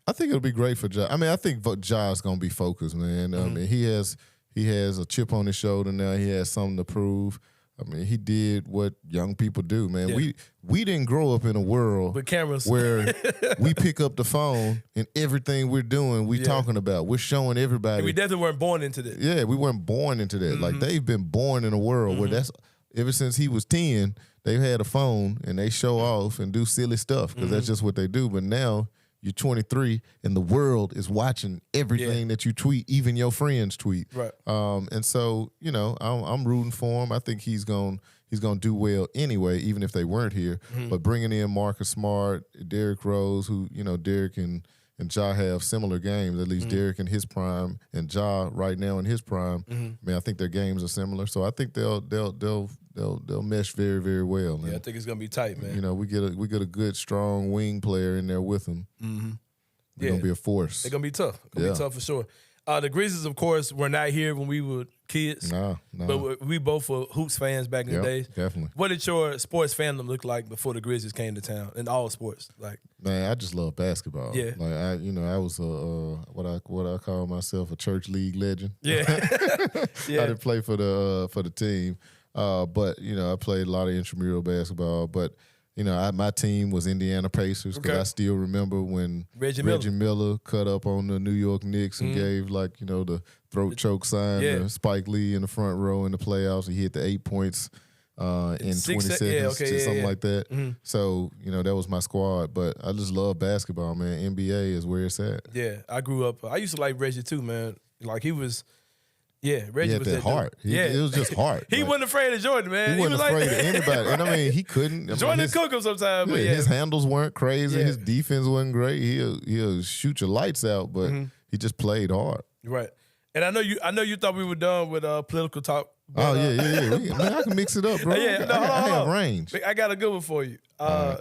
I think it'll be great for Ja. I mean, I think Ja's going to be focused, man. I mean, he has a chip on his shoulder now. He has something to prove. I mean, he did what young people do, man. Yeah. We didn't grow up in a world with cameras where we pick up the phone and everything we're doing, we're talking about. We're showing everybody. And we definitely weren't born into that. Yeah, we weren't born into that. Like, they've been born in a world where that's ever since he was 10, they've had a phone and they show off and do silly stuff because that's just what they do. But now you're 23 and the world is watching everything that you tweet, even your friends tweet. Right. And so, I'm rooting for him. I think he's going to do well anyway, even if they weren't here. But bringing in Marcus Smart, Derrick Rose, who, Derrick and Ja have similar games, at least Derrick in his prime and Ja right now in his prime. I mean, I think their games are similar. So I think they'll mesh very, very well. Yeah, I think it's gonna be tight, man. We get a good, strong wing player in there with them. They're gonna be a force. They're gonna be tough. Be tough for sure. The Grizzlies, of course, were not here when we were kids. No. But we both were Hoops fans back in the days. Definitely. What did your sports fandom look like before the Grizzlies came to town in all sports? Like, man, I just love basketball. Yeah. Like I was what I call myself, a church league legend. Yeah. I didn't play for the team. But I played a lot of intramural basketball. But my team was Indiana Pacers because I still remember when Reggie Miller cut up on the New York Knicks and gave the throat choke sign to Spike Lee in the front row in the playoffs. He hit the 8 points in 20 seconds, something like that. Mm-hmm. So, that was my squad. But I just love basketball, man. NBA is where it's at. Yeah, I grew up. I used to like Reggie too, man. Like he was. Yeah, Reggie He had was that heart. Dude. It was just heart. He wasn't afraid of Jordan, man. He wasn't was afraid like, of anybody. And I mean, he couldn't. Jordan cook him sometimes, but his handles weren't crazy. Yeah. His defense wasn't great. He'll shoot your lights out, but he just played hard. Right. And I know you thought we were done with political talk. But, man, I can mix it up, bro. Yeah, I have range. I got a good one for you.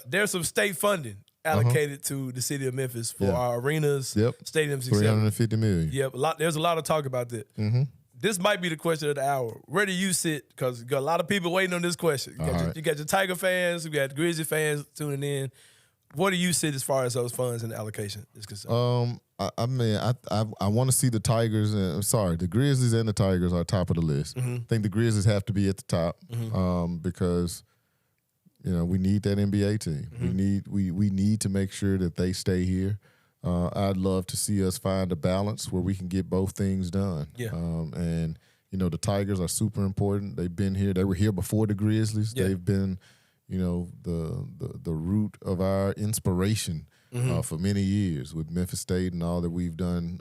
There's some state funding allocated to the city of Memphis for our arenas, stadiums, etc. $350 million. Yep. There's a lot of talk about that. Mm-hmm. This might be the question of the hour. Where do you sit? Because you got a lot of people waiting on this question. You got your Tiger fans, you got Grizzly fans tuning in. Where do you sit as far as those funds and allocation is concerned? I want to see the Tigers. The Grizzlies and the Tigers are top of the list. Mm-hmm. I think the Grizzlies have to be at the top because we need that NBA team. Mm-hmm. We need to make sure that they stay here. I'd love to see us find a balance where we can get both things done. Yeah. And the Tigers are super important. They've been here. They were here before the Grizzlies. Yeah. They've been, the root of our inspiration for many years with Memphis State and all that we've done,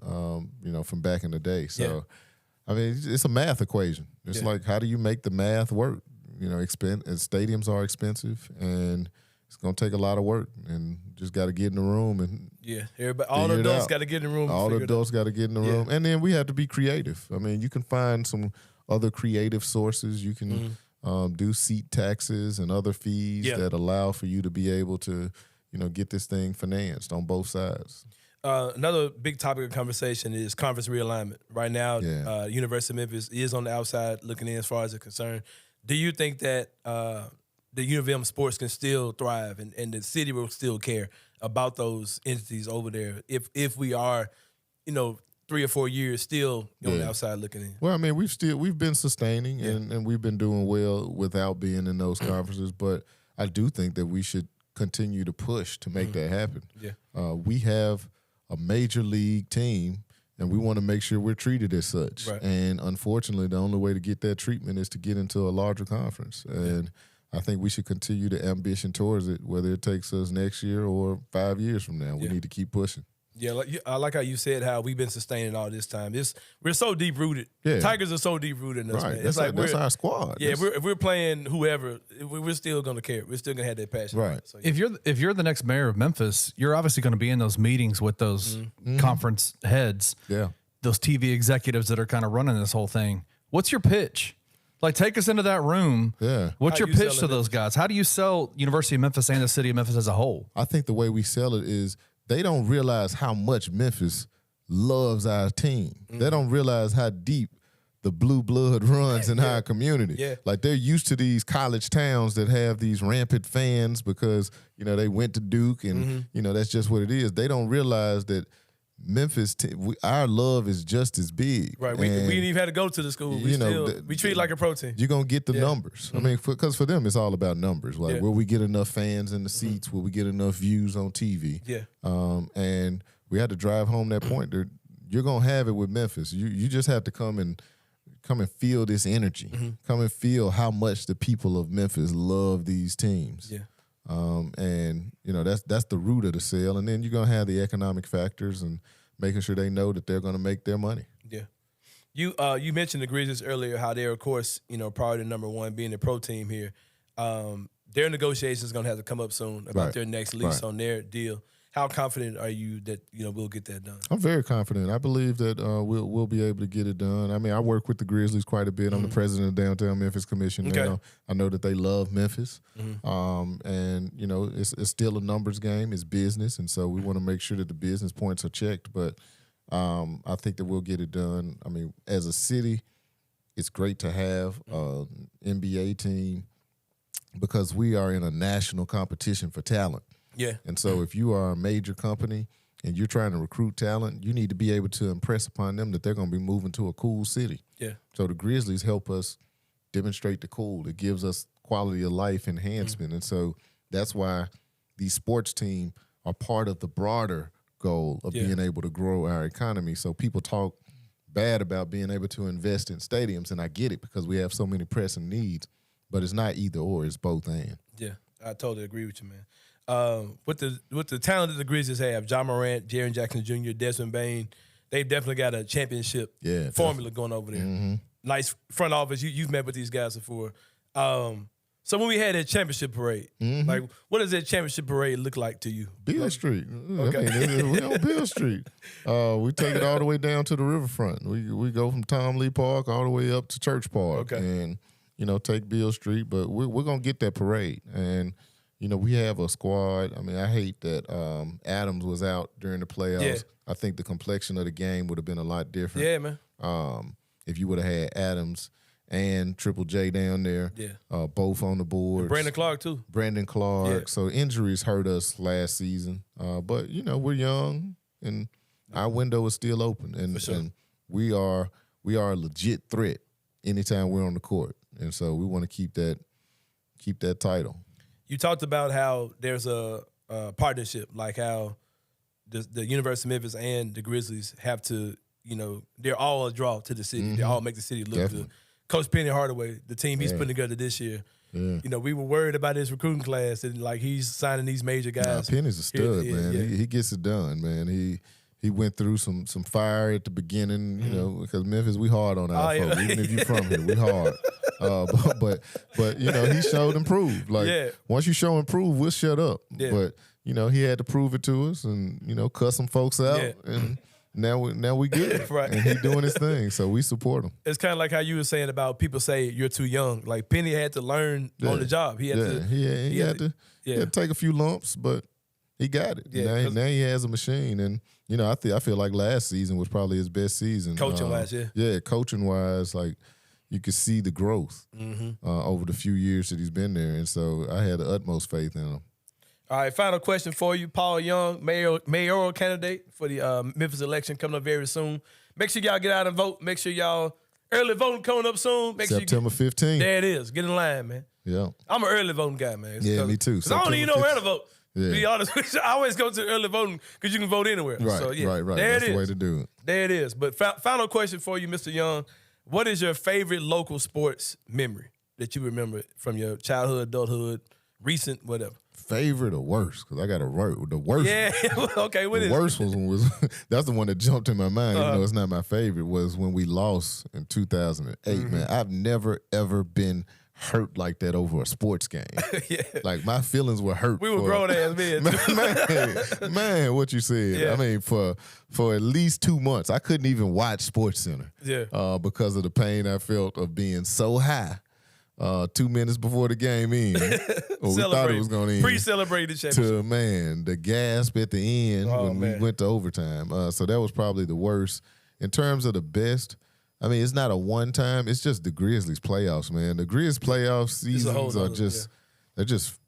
from back in the day. So, I mean, it's a math equation. It's like, how do you make the math work? Stadiums are expensive, and it's gonna take a lot of work, and just got to get in the room and everybody, all the adults got to get in the room. All the adults got to get in the room, and then we have to be creative. I mean, you can find some other creative sources. You can do seat taxes and other fees that allow for you to be able to, get this thing financed on both sides. Another big topic of conversation is conference realignment. Right now, University of Memphis is on the outside looking in as far as it's concerned. Do you think that the U of M sports can still thrive and the city will still care about those entities over there if we are, 3 or 4 years still on the outside looking in? Well, I mean, we've been sustaining and we've been doing well without being in those conferences, but I do think that we should continue to push to make that happen. Yeah. We have a major league team, and we want to make sure we're treated as such. Right. And unfortunately, the only way to get that treatment is to get into a larger conference. And I think we should continue to ambition towards it, whether it takes us next year or 5 years from now. We need to keep pushing. Yeah, I like how you said how we've been sustaining all this time. We're so deep rooted. Yeah. Tigers are so deep rooted in us, man. That's, that's our squad. Yeah, if we're playing whoever, we're still gonna care. We're still gonna have that passion. Right. So, If you're the next mayor of Memphis, you're obviously going to be in those meetings with those conference heads. Yeah. Those TV executives that are kind of running this whole thing. What's your pitch? Like, take us into that room. Yeah. What's your pitch to those guys? How do you sell University of Memphis and the city of Memphis as a whole? I think the way we sell it is they don't realize how much Memphis loves our team. They don't realize how deep the blue blood runs in our community. Yeah. Like, they're used to these college towns that have these rampant fans because, they went to Duke and, that's just what it is. They don't realize that Memphis, our love is just as big. Right. We didn't even have to go to the school. We treat it like a pro team. You're going to get the numbers. I mean, because for them, it's all about numbers. Like, will we get enough fans in the seats? Will we get enough views on TV? Yeah. And we had to drive home that point. You're going to have it with Memphis. You just have to come and feel this energy. Come and feel how much the people of Memphis love these teams. Yeah. And that's the root of the sale, and then you're gonna have the economic factors and making sure they know that they're gonna make their money. Yeah, you mentioned the Grizzlies earlier, how they're of course priority number one being the pro team here. Their negotiations gonna have to come up soon about their next lease on their deal. How confident are you that we'll get that done? I'm very confident. I believe that we'll be able to get it done. I mean, I work with the Grizzlies quite a bit. I'm the president of the Downtown Memphis Commission. Okay. I know that they love Memphis, and it's still a numbers game. It's business, and so we want to make sure that the business points are checked. But I think that we'll get it done. I mean, as a city, it's great to have an NBA team because we are in a national competition for talent. Yeah. And so if you are a major company and you're trying to recruit talent, you need to be able to impress upon them that they're going to be moving to a cool city. Yeah. So the Grizzlies help us demonstrate the cool. It gives us quality of life enhancement. And so that's why these sports teams are part of the broader goal of being able to grow our economy. So people talk bad about being able to invest in stadiums, and I get it because we have so many pressing needs. But it's not either or. It's both and. Yeah, I totally agree with you, man. With the talent that the Grizzlies have, John Morant, Jaren Jackson Jr., Desmond Bane, they've definitely got a championship formula going over there. Mm-hmm. Nice front office. You've met with these guys before. So when we had that championship parade, like what does that championship parade look like to you? Beale Street. Okay. I mean, we on Beale Street. We take it all the way down to the riverfront. We go from Tom Lee Park all the way up to Church Park. Okay. And, take Beale Street. But we're going to get that parade. And, we have a squad. I mean, I hate that Adams was out during the playoffs. Yeah. I think the complexion of the game would have been a lot different. Yeah, man. If you would have had Adams and Triple J down there, both on the board. Brandon Clark, too. Brandon Clark. Yeah. So injuries hurt us last season. But, we're young, and our window is still open. And, For sure. and we are a legit threat anytime we're on the court. And so we want to keep that title. You talked about how there's a partnership, like how the University of Memphis and the Grizzlies have to, they're all a draw to the city. They all make the city look Definitely. good. Coach Penny Hardaway, the team he's putting together this year, we were worried about his recruiting class and like he's signing these major guys. Penny's a stud, man. Yeah. He gets it done, man. He went through some fire at the beginning, because Memphis, we hard on our folks. Even if you're from here, we hard. But he showed improve. Like once you show improve, we'll shut up. Yeah. But he had to prove it to us, and cuss some folks out, and now we good. Right. And he doing his thing, so we support him. It's kind of like how you were saying about people say you're too young. Like Penny had to learn on the job. He had to. He had to take a few lumps, but he got it. Yeah, now he has a machine, and I feel like last season was probably his best season. Coaching wise, coaching wise, like you could see the growth over the few years that he's been there, and so I had the utmost faith in him. All right, final question for you. Paul Young, mayoral candidate for the Memphis election coming up very soon. Make sure y'all get out and vote. Make sure y'all early voting coming up soon. September 15th. There it is. Get in line, man. Yeah. I'm an early voting guy, man. Yeah, me too. Because I don't even know where to vote. Yeah. To be honest with you, I always go to early voting because you can vote anywhere. Right, so, yeah, right. There That's it is. the way to do it. There it is. But final question for you, Mr. Young. What is your favorite local sports memory that you remember from your childhood, adulthood, recent, whatever? Favorite or worst? Because I got the worst. Yeah, okay. What the is worst one was that's the one that jumped in my mind. Even though it's not my favorite, was when we lost in 2008. Man, I've never ever been hurt like that over a sports game. Like my feelings were hurt. We were grown ass men. man, what you said. Yeah. I mean, for at least 2 months, I couldn't even watch Sports Center. Because of the pain I felt of being so high. 2 minutes before the game ended, or we thought it was going to end. Pre-celebrated championship. To, the gasp at the end when we went to overtime. So that was probably the worst. In terms of the best, I mean, it's not a one-time. It's just the Grizzlies playoffs, man. The Grizzlies playoff seasons are just they're just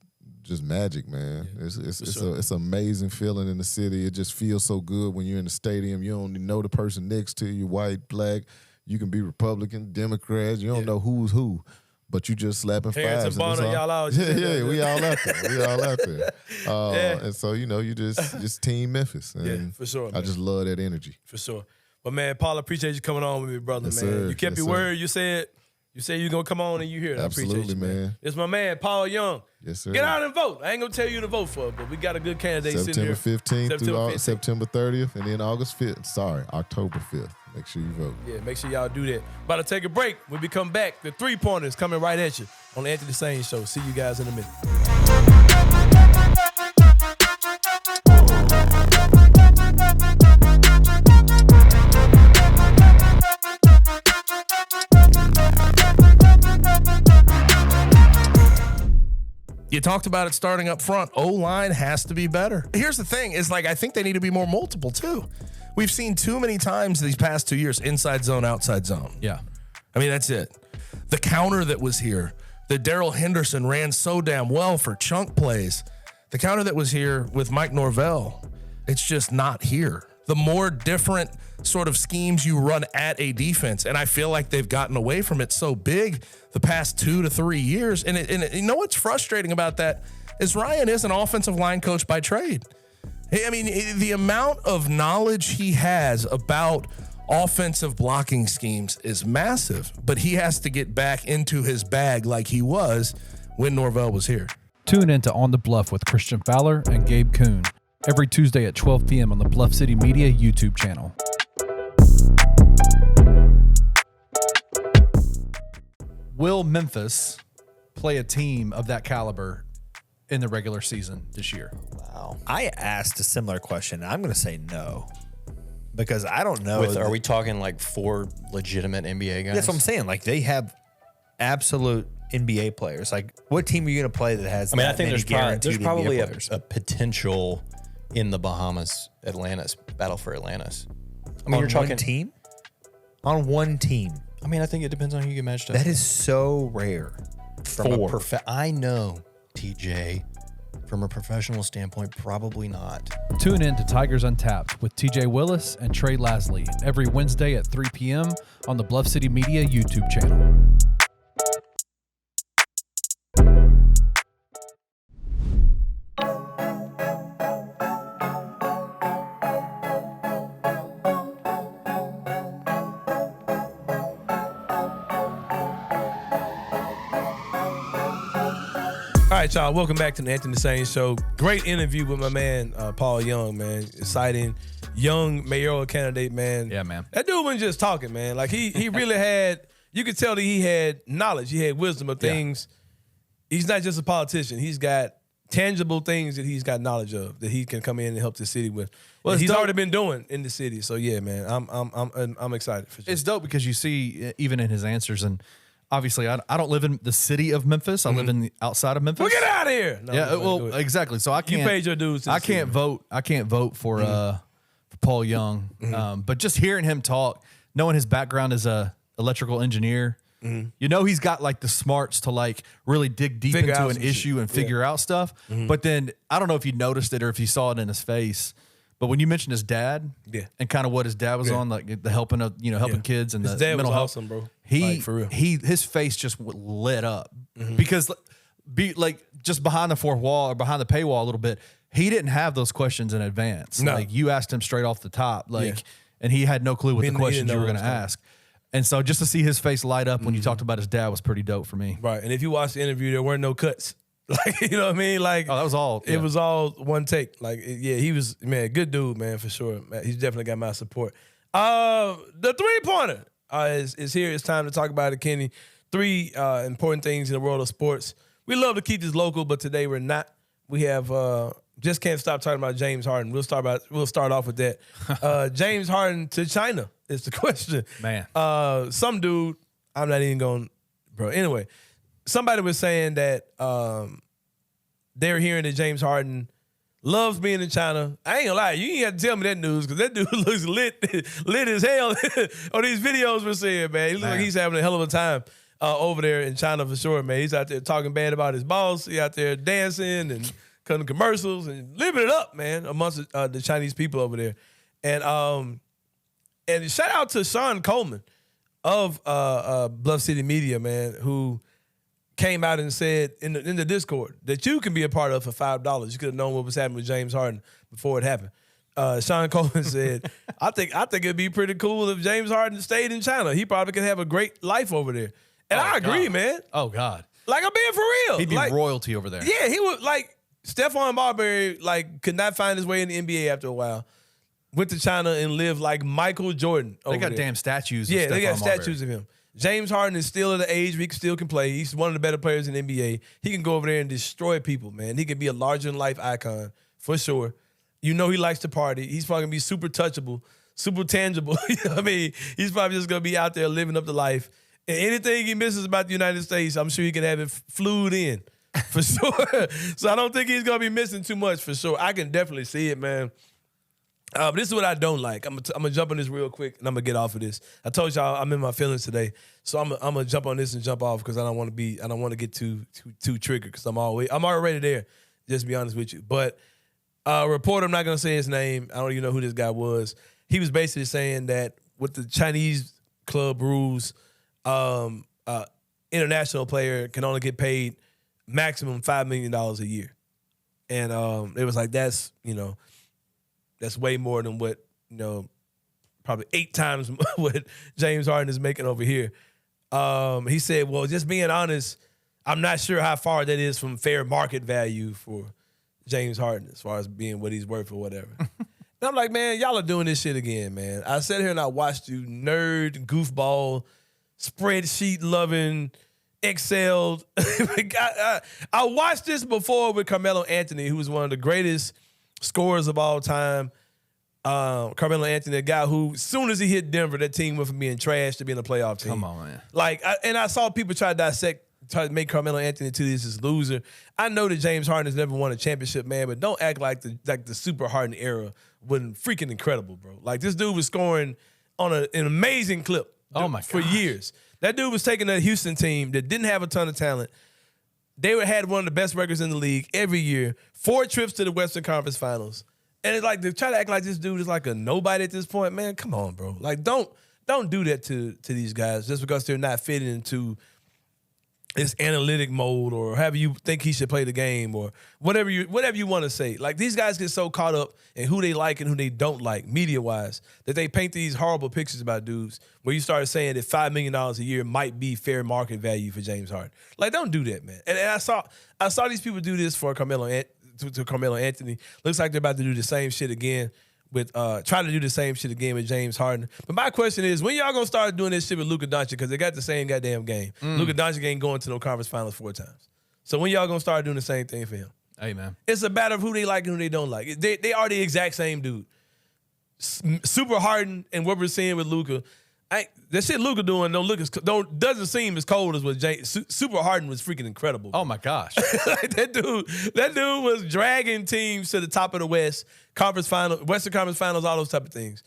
magic, man. Yeah, it's an amazing feeling in the city. It just feels so good when you're in the stadium. You don't know the person next to you, white, black. You can be Republican, Democrats. You don't know who's who. But you just slapping Harris fives. And Bonner, y'all out. We all out there. We all out there. And so, you just team Memphis. And for sure, man. I just love that energy. For sure. But, man, Paul, I appreciate you coming on with me, brother, Yes, man. sir. You kept your word. You said you're going to come on and you hear it. Absolutely, I appreciate you, man. It's my man, Paul Young. Yes, sir. Get out and vote. I ain't going to tell you to vote for it, but we got a good candidate sitting here. September 15th through September 30th, and then October 5th. Make sure you vote. Yeah, make sure y'all do that. About to take a break. When we come back, the three-pointers coming right at you on the Anthony Sain Show. See you guys in a minute. You talked about it starting up front. O-line has to be better. Here's the thing is I think they need to be more multiple too. We've seen too many times these past 2 years, inside zone, outside zone. Yeah. I mean, that's it. The counter that was here, that Darrell Henderson ran so damn well for chunk plays. The counter that was here with Mike Norvell, it's just not here. The more different sort of schemes you run at a defense, and I feel like they've gotten away from it so big the past 2 to 3 years. And you know what's frustrating about that is Ryan is an offensive line coach by trade. I mean, the amount of knowledge he has about offensive blocking schemes is massive, but he has to get back into his bag like he was when Norvell was here. Tune in to On the Bluff with Christian Fowler and Gabe Kuhn every Tuesday at 12 p.m. on the Bluff City Media YouTube channel. Will Memphis play a team of that caliber in the regular season this year? Wow. I asked a similar question. I'm going to say no. Because I don't know. Are we talking like 4 legitimate NBA guys? That's what I'm saying. Like, they have absolute NBA players. Like, what team are you going to play that has? I think there's probably a a potential in the Bahamas, Atlantis, battle for Atlantis. I mean, you're talking team? On one team. I mean, I think it depends on who you get matched up. That is so rare. I know, TJ. From a professional standpoint, probably not. Tune in to Tigers Untapped with TJ Willis and Trey Lasley every Wednesday at 3 p.m. on the Bluff City Media YouTube channel. All right, y'all. Welcome back to the Anthony Sain Show. Great interview with my man, Paul Young, man. Exciting young mayoral candidate, man. Yeah, man. That dude wasn't just talking, man. Like, he really had, you could tell that he had knowledge. He had wisdom of things. Yeah. He's not just a politician. He's got tangible things that he's got knowledge of that he can come in and help the city with. Well, he's already been doing in the city. So, yeah, man, I'm excited for sure. It's dope because you see, even in his answers, and obviously, I don't live in the city of Memphis. I live in the outside of Memphis. Well, get out of here! No, yeah, well, exactly. So I can't. You paid your dues. I can't vote. I can't vote for Paul Young. But just hearing him talk, knowing his background as a electrical engineer, you know he's got like the smarts to like really dig deep into an issue and figure out stuff. But then I don't know if you noticed it or if you saw it in his face. But when you mentioned his dad, and kind of what his dad was on, like the helping of helping kids and his the dad mental was health, awesome, bro. For real. His face just lit up because just behind the fourth wall or behind the paywall a little bit, he didn't have those questions in advance. No. Like you asked him straight off the top, and he had no clue what the questions you were going to ask. And so just to see his face light up when you talked about his dad was pretty dope for me. Right, and if you watch the interview, there weren't no cuts. Like, you know what I mean? Like, that was all. It was all one take. Like, he was, man, good dude, man, for sure. Man, he's definitely got my support. The 3-pointer is here. It's time to talk about it, Kenny. 3 important things in the world of sports. We love to keep this local, but today we're not. We have just can't stop talking about James Harden. We'll start off with that. James Harden to China is the question. Man. Some dude, I'm not even going, bro. Anyway. Somebody was saying that they're hearing that James Harden loves being in China. I ain't gonna lie, you ain't have to tell me that news because that dude looks lit as hell on these videos we're seeing, man. He looks like he's having a hell of a time over there in China for sure, man. He's out there talking bad about his boss. He's out there dancing and cutting commercials and living it up, man, amongst the Chinese people over there. And shout out to Sean Coleman of Bluff City Media, man, who came out and said in the Discord that you can be a part of for $5. You could have known what was happening with James Harden before it happened. Sean Coleman said, I think it'd be pretty cool if James Harden stayed in China. He probably could have a great life over there. And I agree, man. Oh, God. Like, I'm being for real. He'd be royalty over there. Yeah, he would, like, Stephon Marbury, like, could not find his way in the NBA after a while. Went to China and lived like Michael Jordan over They got there. damn statues of Yeah, they got Stephon Marbury. statues of him. James Harden is still at the age where he still can play. He's one of the better players in the NBA. He can go over there and destroy people, man. He can be a larger-than-life icon, for sure. You know he likes to party. He's probably going to be super touchable, super tangible. You know what I mean? He's probably just going to be out there living up the life. And anything he misses about the United States, I'm sure he can have it flued in, for sure. So I don't think he's going to be missing too much, for sure. I can definitely see it, man. But this is what I don't like. I'm gonna jump on this real quick, and I'm gonna get off of this. I told y'all I'm in my feelings today, so I'm gonna jump on this and jump off because I don't want to get too triggered because I'm already there. Just to be honest with you. But a reporter, I'm not gonna say his name. I don't even know who this guy was. He was basically saying that with the Chinese club rules, international player can only get paid maximum $5 million a year, and it was like that's way more than what probably 8 times what James Harden is making over here. He said, well, just being honest, I'm not sure how far that is from fair market value for James Harden as far as being what he's worth or whatever. And I'm like, man, y'all are doing this shit again, man. I sat here and I watched you nerd, goofball, spreadsheet-loving, Excel. I watched this before with Carmelo Anthony, who was one of the greatest scorers of all time. Carmelo Anthony, a guy who, as soon as he hit Denver, that team went from being trash to being a playoff team. Come on, man. I saw people try to make Carmelo Anthony to this loser. I know that James Harden has never won a championship, man, but don't act like the Super Harden era wasn't freaking incredible, bro. Like, this dude was scoring on an amazing clip for years. That dude was taking a Houston team that didn't have a ton of talent. They had one of the best records in the league every year, 4 trips to the Western Conference Finals. And it's like, to try to act like this dude is like a nobody at this point, man, come on, bro. Like, don't do that to these guys just because they're not fitting into this analytic mode or however you think he should play the game or whatever you want to say. Like, these guys get so caught up in who they like and who they don't like media-wise that they paint these horrible pictures about dudes where you start saying that $5 million a year might be fair market value for James Harden. Like, don't do that, man. And I saw these people do this for Carmelo Anthony. Looks like they're about to do the same shit again with try to do the same shit again with James Harden. But my question is, when y'all gonna start doing this shit with Luka Doncic? Because they got the same goddamn game. Luka Doncic ain't going to no conference finals 4 times. So when y'all gonna start doing the same thing for him? Hey, man. It's a matter of who they like and who they don't like. They are the exact same dude. Super Harden and what we're seeing with Luka. That shit Luka doing doesn't seem as cold as what Super Harden was freaking incredible. Oh my gosh. Like, that dude was dragging teams to the top of the Western Conference Finals, all those type of things.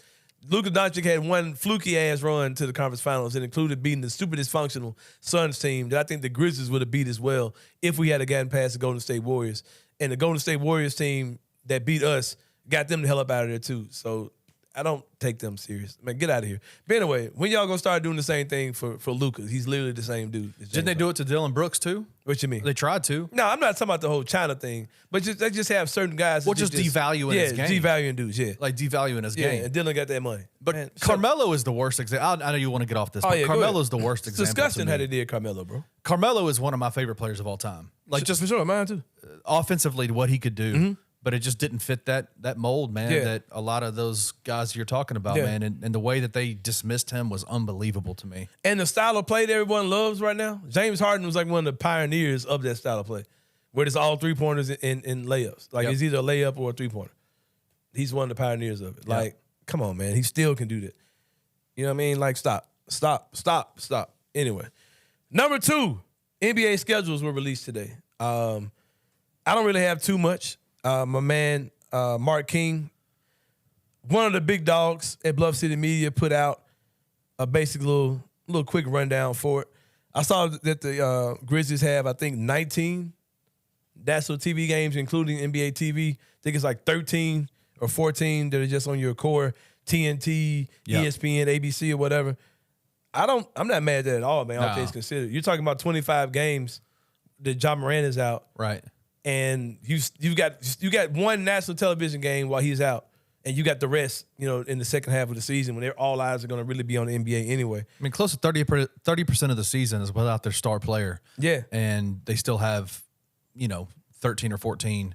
Luka Doncic had one fluky ass run to the conference finals. It included beating the super dysfunctional Suns team that I think the Grizzlies would have beat as well if we had gotten past the Golden State Warriors. And the Golden State Warriors team that beat us got them the hell up out of there too. So I don't take them serious. Man, get out of here. But anyway, when y'all gonna start doing the same thing for Luka? He's literally the same dude. Didn't they do it to Dylan Brooks too? What you mean? They tried to. No, I'm not talking about the whole China thing, but they just have certain guys. Well, just devaluing his game. Devaluing dudes, like devaluing his game. And Dylan got that money. But man, Carmelo is the worst example. I know you want to get off this, but Carmelo is the worst example. It's disgusting how they did Carmelo, bro. Carmelo is one of my favorite players of all time. Like, just for sure, mine too. Offensively, what he could do. Mm-hmm. But it just didn't fit that mold, man, that a lot of those guys you're talking about, man. And the way that they dismissed him was unbelievable to me. And the style of play that everyone loves right now, James Harden was like one of the pioneers of that style of play, where it's all three-pointers and layups. Like, it's either a layup or a three-pointer. He's one of the pioneers of it. Like, come on, man. He still can do that. You know what I mean? Like, stop. Anyway, number 2, NBA schedules were released today. I don't really have too much. My man, Mark King, one of the big dogs at Bluff City Media, put out a basic little quick rundown for it. I saw that the Grizzlies have, I think, 19 national TV games, including NBA TV. I think it's like 13 or 14 that are just on your core TNT, ESPN, ABC, or whatever. I'm not mad at that at all, man. All things considered. You're talking about 25 games that John Moran is out. Right. And you got one national television game while he's out, and you got the rest, in the second half of the season when all eyes are going to really be on the NBA anyway. I mean, close to 30% of the season is without their star player. Yeah, and they still have, 13 or 14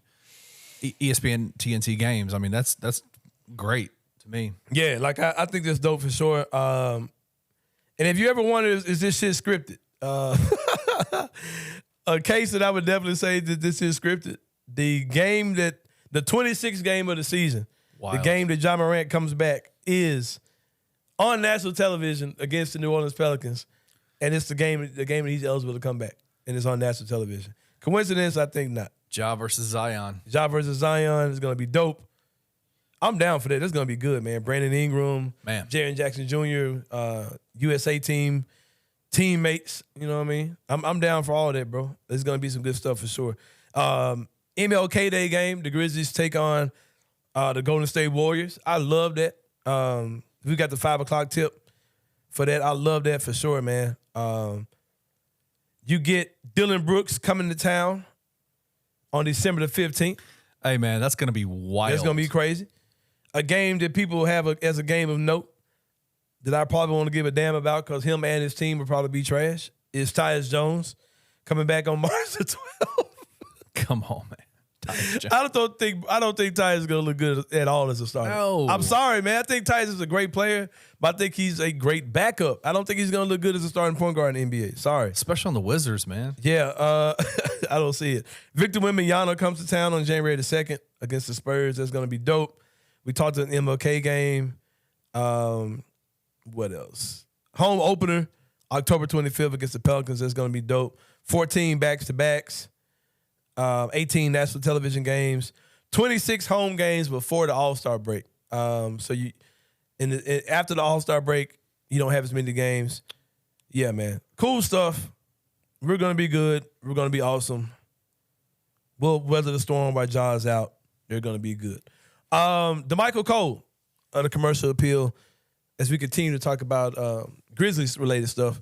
ESPN TNT games. I mean, that's great to me. Yeah, like I think that's dope for sure. And if you ever wondered, is this shit scripted? A case that I would definitely say that this is scripted. The 26th game of the season, the game that John Morant comes back, is on national television against the New Orleans Pelicans, and it's the game that he's eligible to come back, and it's on national television. Coincidence? I think not. Ja versus Zion. Ja versus Zion is going to be dope. I'm down for that. That's going to be good, man. Brandon Ingram, Jaren Jackson Jr., USA teammates, you know what I mean? I'm down for all that, bro. There's going to be some good stuff for sure. MLK Day game, the Grizzlies take on the Golden State Warriors. I love that. We got the 5 o'clock tip for that. I love that for sure, man. You get Dylan Brooks coming to town on December the 15th. Hey, man, that's going to be wild. It's going to be crazy. A game that people have as a game of note. that I probably want to give a damn about because him and his team will probably be trash is Tyus Jones coming back on March the 12th. Come on, man. I don't think Tyus is gonna look good at all as a starter. No. I'm sorry, man. I think Tyus is a great player, but I think he's a great backup. I don't think he's gonna look good as a starting point guard in the NBA. Sorry. Especially on the Wizards, man. Yeah, I don't see it. Victor Wembanyama comes to town on January the 2nd against the Spurs. That's gonna be dope. We talked to an MLK game. What else? Home opener, October 25th against the Pelicans. That's gonna be dope. 14 backs-to-backs. 18 national television games, 26 home games before the All-Star break. So you, after the All-Star break, you don't have as many games. Yeah, man, cool stuff. We're gonna be good. We're gonna be awesome. We'll weather the storm while Ja's out. They're gonna be good. The Michael Cole on the commercial appeal, as we continue to talk about Grizzlies related stuff.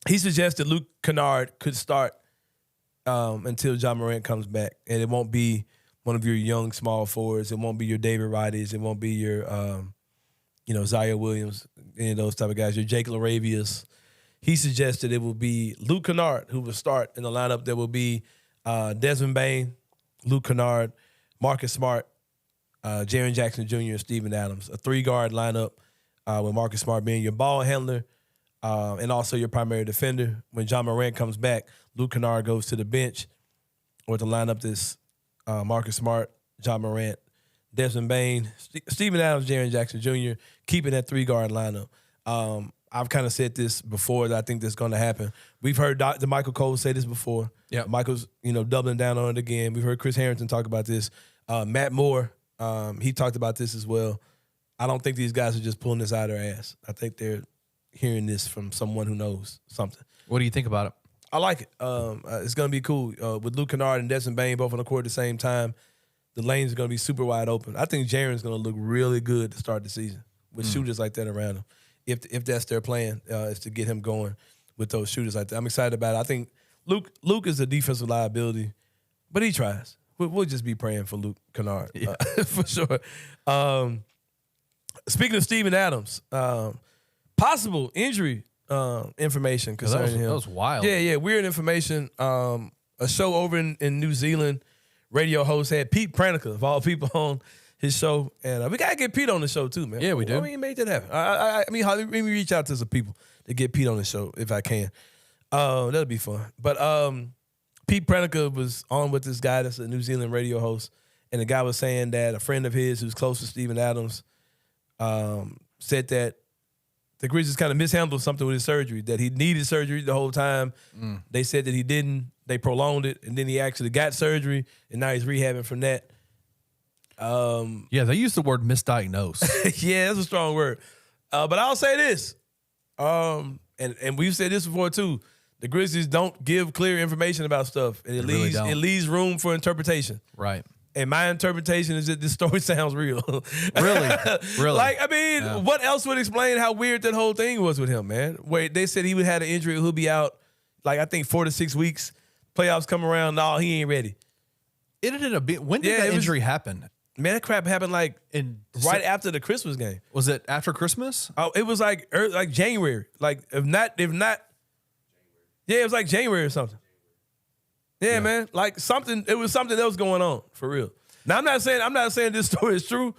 He suggested Luke Kennard could start until Ja Morant comes back. And it won't be one of your young small forwards. It won't be your David Roddies. It won't be your, Zaire Williams, any of those type of guys. Your Jake LaRavias. He suggested it will be Luke Kennard who will start in the lineup. There will be Desmond Bane, Luke Kennard, Marcus Smart, Jaren Jackson Jr., and Steven Adams. A 3-guard lineup with Marcus Smart being your ball handler and also your primary defender. When Ja Morant comes back, Luke Kennard goes to the bench, or to line up this Marcus Smart, Ja Morant, Desmond Bane, Steven Adams, Jaren Jackson Jr., keeping that 3-guard lineup. I've kind of said this before that I think that's going to happen. We've heard Dr. Michael Cole say this before. Yeah, Michael's doubling down on it again. We've heard Chris Harrington talk about this. Matt Moore, he talked about this as well. I don't think these guys are just pulling this out of their ass. I think they're hearing this from someone who knows something. What do you think about it? I like it. It's going to be cool. With Luke Kennard and Desmond Bane both on the court at the same time, the lanes are going to be super wide open. I think Jaren's going to look really good to start the season with shooters like that around him. If that's their plan, is to get him going with those shooters like that. I'm excited about it. I think Luke is a defensive liability, but he tries. We'll just be praying for Luke Kennard, for sure. Speaking of Steven Adams, possible injury information concerning him. That was wild. Yeah, weird information. A show over in New Zealand, radio host had Pete Pranica, of all people, on his show. And we got to get Pete on the show too, man. Yeah, we do. I mean, make that happen. I mean, let me reach out to some people to get Pete on the show if I can. That'll be fun. But Pete Pranica was on with this guy that's a New Zealand radio host, and the guy was saying that a friend of his who's close to Steven Adams said that the Grizzlies kind of mishandled something with his surgery, that he needed surgery the whole time. They said that he didn't. They prolonged it, and then he actually got surgery, and now he's rehabbing from that. Yeah, they use the word misdiagnosed. Yeah, that's a strong word. But I'll say this, and we've said this before too, the Grizzlies don't give clear information about stuff, and it leaves room for interpretation. Right. And my interpretation is that this story sounds real. Really? Like, I mean, what else would explain how weird that whole thing was with him, man? Where they said he would have an injury, he'll be out, like, I think 4 to 6 weeks. Playoffs come around, no, he ain't ready. It ended up being, when did that injury happen? Man, that crap happened like right after the Christmas game. Was it after Christmas? Oh, it was like January. Like, if not, yeah, it was like January or something. Yeah, man. Like it was something else going on, for real. Now I'm not saying this story is true,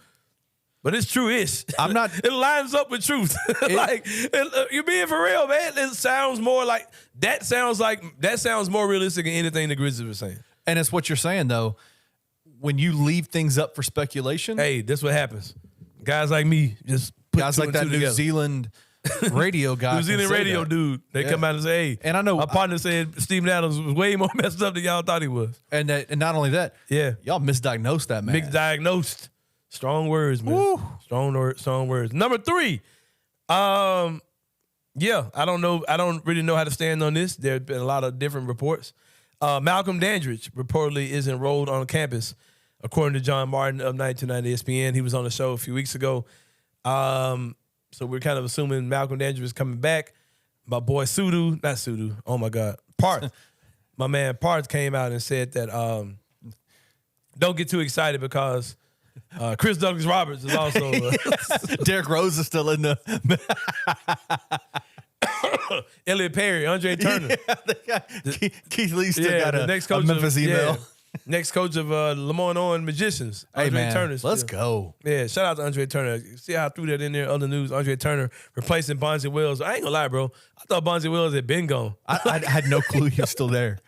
but it's true-ish. It lines up with truth. You're being for real, man. It sounds more like that sounds more realistic than anything the Grizzlies were saying. And it's what you're saying though. When you leave things up for speculation, hey, that's what happens. Guys like me just put guys like that New Zealand radio guy, New Zealand radio dude, they come out and say, "Hey," and I know my partner said Steven Adams was way more messed up than y'all thought he was. And not only that, y'all misdiagnosed that man. Misdiagnosed. Strong words, man. Woo. Strong words. Number 3. I don't know. I don't really know how to stand on this. There have been a lot of different reports. Malcolm Dandridge reportedly is enrolled on campus, according to John Martin of 1990 ESPN. He was on the show a few weeks ago. So we're kind of assuming Malcolm Dandridge is coming back. My boy oh my God, Parth. My man Parth came out and said that don't get too excited because Chris Douglas Roberts is also. Derrick Rose is still in the. Elliot Perry, Andre Turner. Keith Lee still got the a, next a coach Memphis of, email. Next coach of Lamont Owen Magicians. Hey, Andre man, Turner. let's go. Yeah, shout out to Andre Turner. See how I threw that in there? Other news, Andre Turner replacing Bonzi Wells. I ain't gonna lie, bro. I thought Bonzi Wells had been gone. I had no clue he was still there.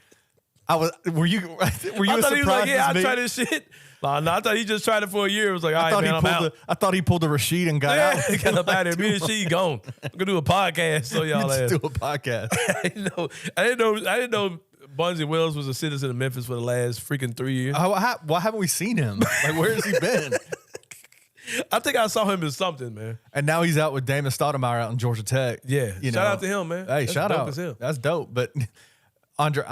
Were you I as thought he was surprised like, yeah, as I'll me? try this shit. No, I thought he just tried it for a year. It was like, all right, man, I'm out. I thought he pulled a Rashid and got out. Got up out of here. Me and she gone. I'm gonna do a podcast. So y'all Let's ass. do a podcast. I didn't know Bonzi Wells was a citizen of Memphis for the last freaking 3 years. Why haven't we seen him? Like, where has he been? I think I saw him in something, man. And now he's out with Damon Stoudemire out in Georgia Tech. Yeah. Shout out to him, man. Hey, That's shout dope out. as hell. That's dope. But Andre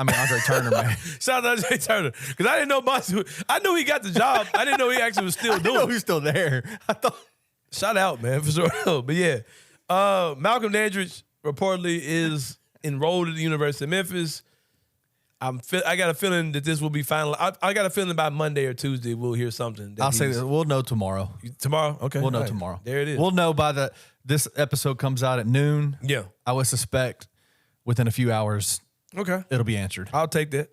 Turner, man. Shout out to Andre Turner. Because I didn't know Bonzi. I knew he got the job. I didn't know he actually was still I doing know it. he's still there. I thought. Shout out, man, for sure. But yeah, Malcolm Dandridge reportedly is enrolled at the University of Memphis. I got a feeling that this will be final. I got a feeling by Monday or Tuesday we'll hear something. I'll say this. We'll know tomorrow. Tomorrow? Okay. We'll know All right. tomorrow. There it is. We'll know by this episode comes out at noon. Yeah. I would suspect within a few hours Okay. it'll be answered. I'll take that.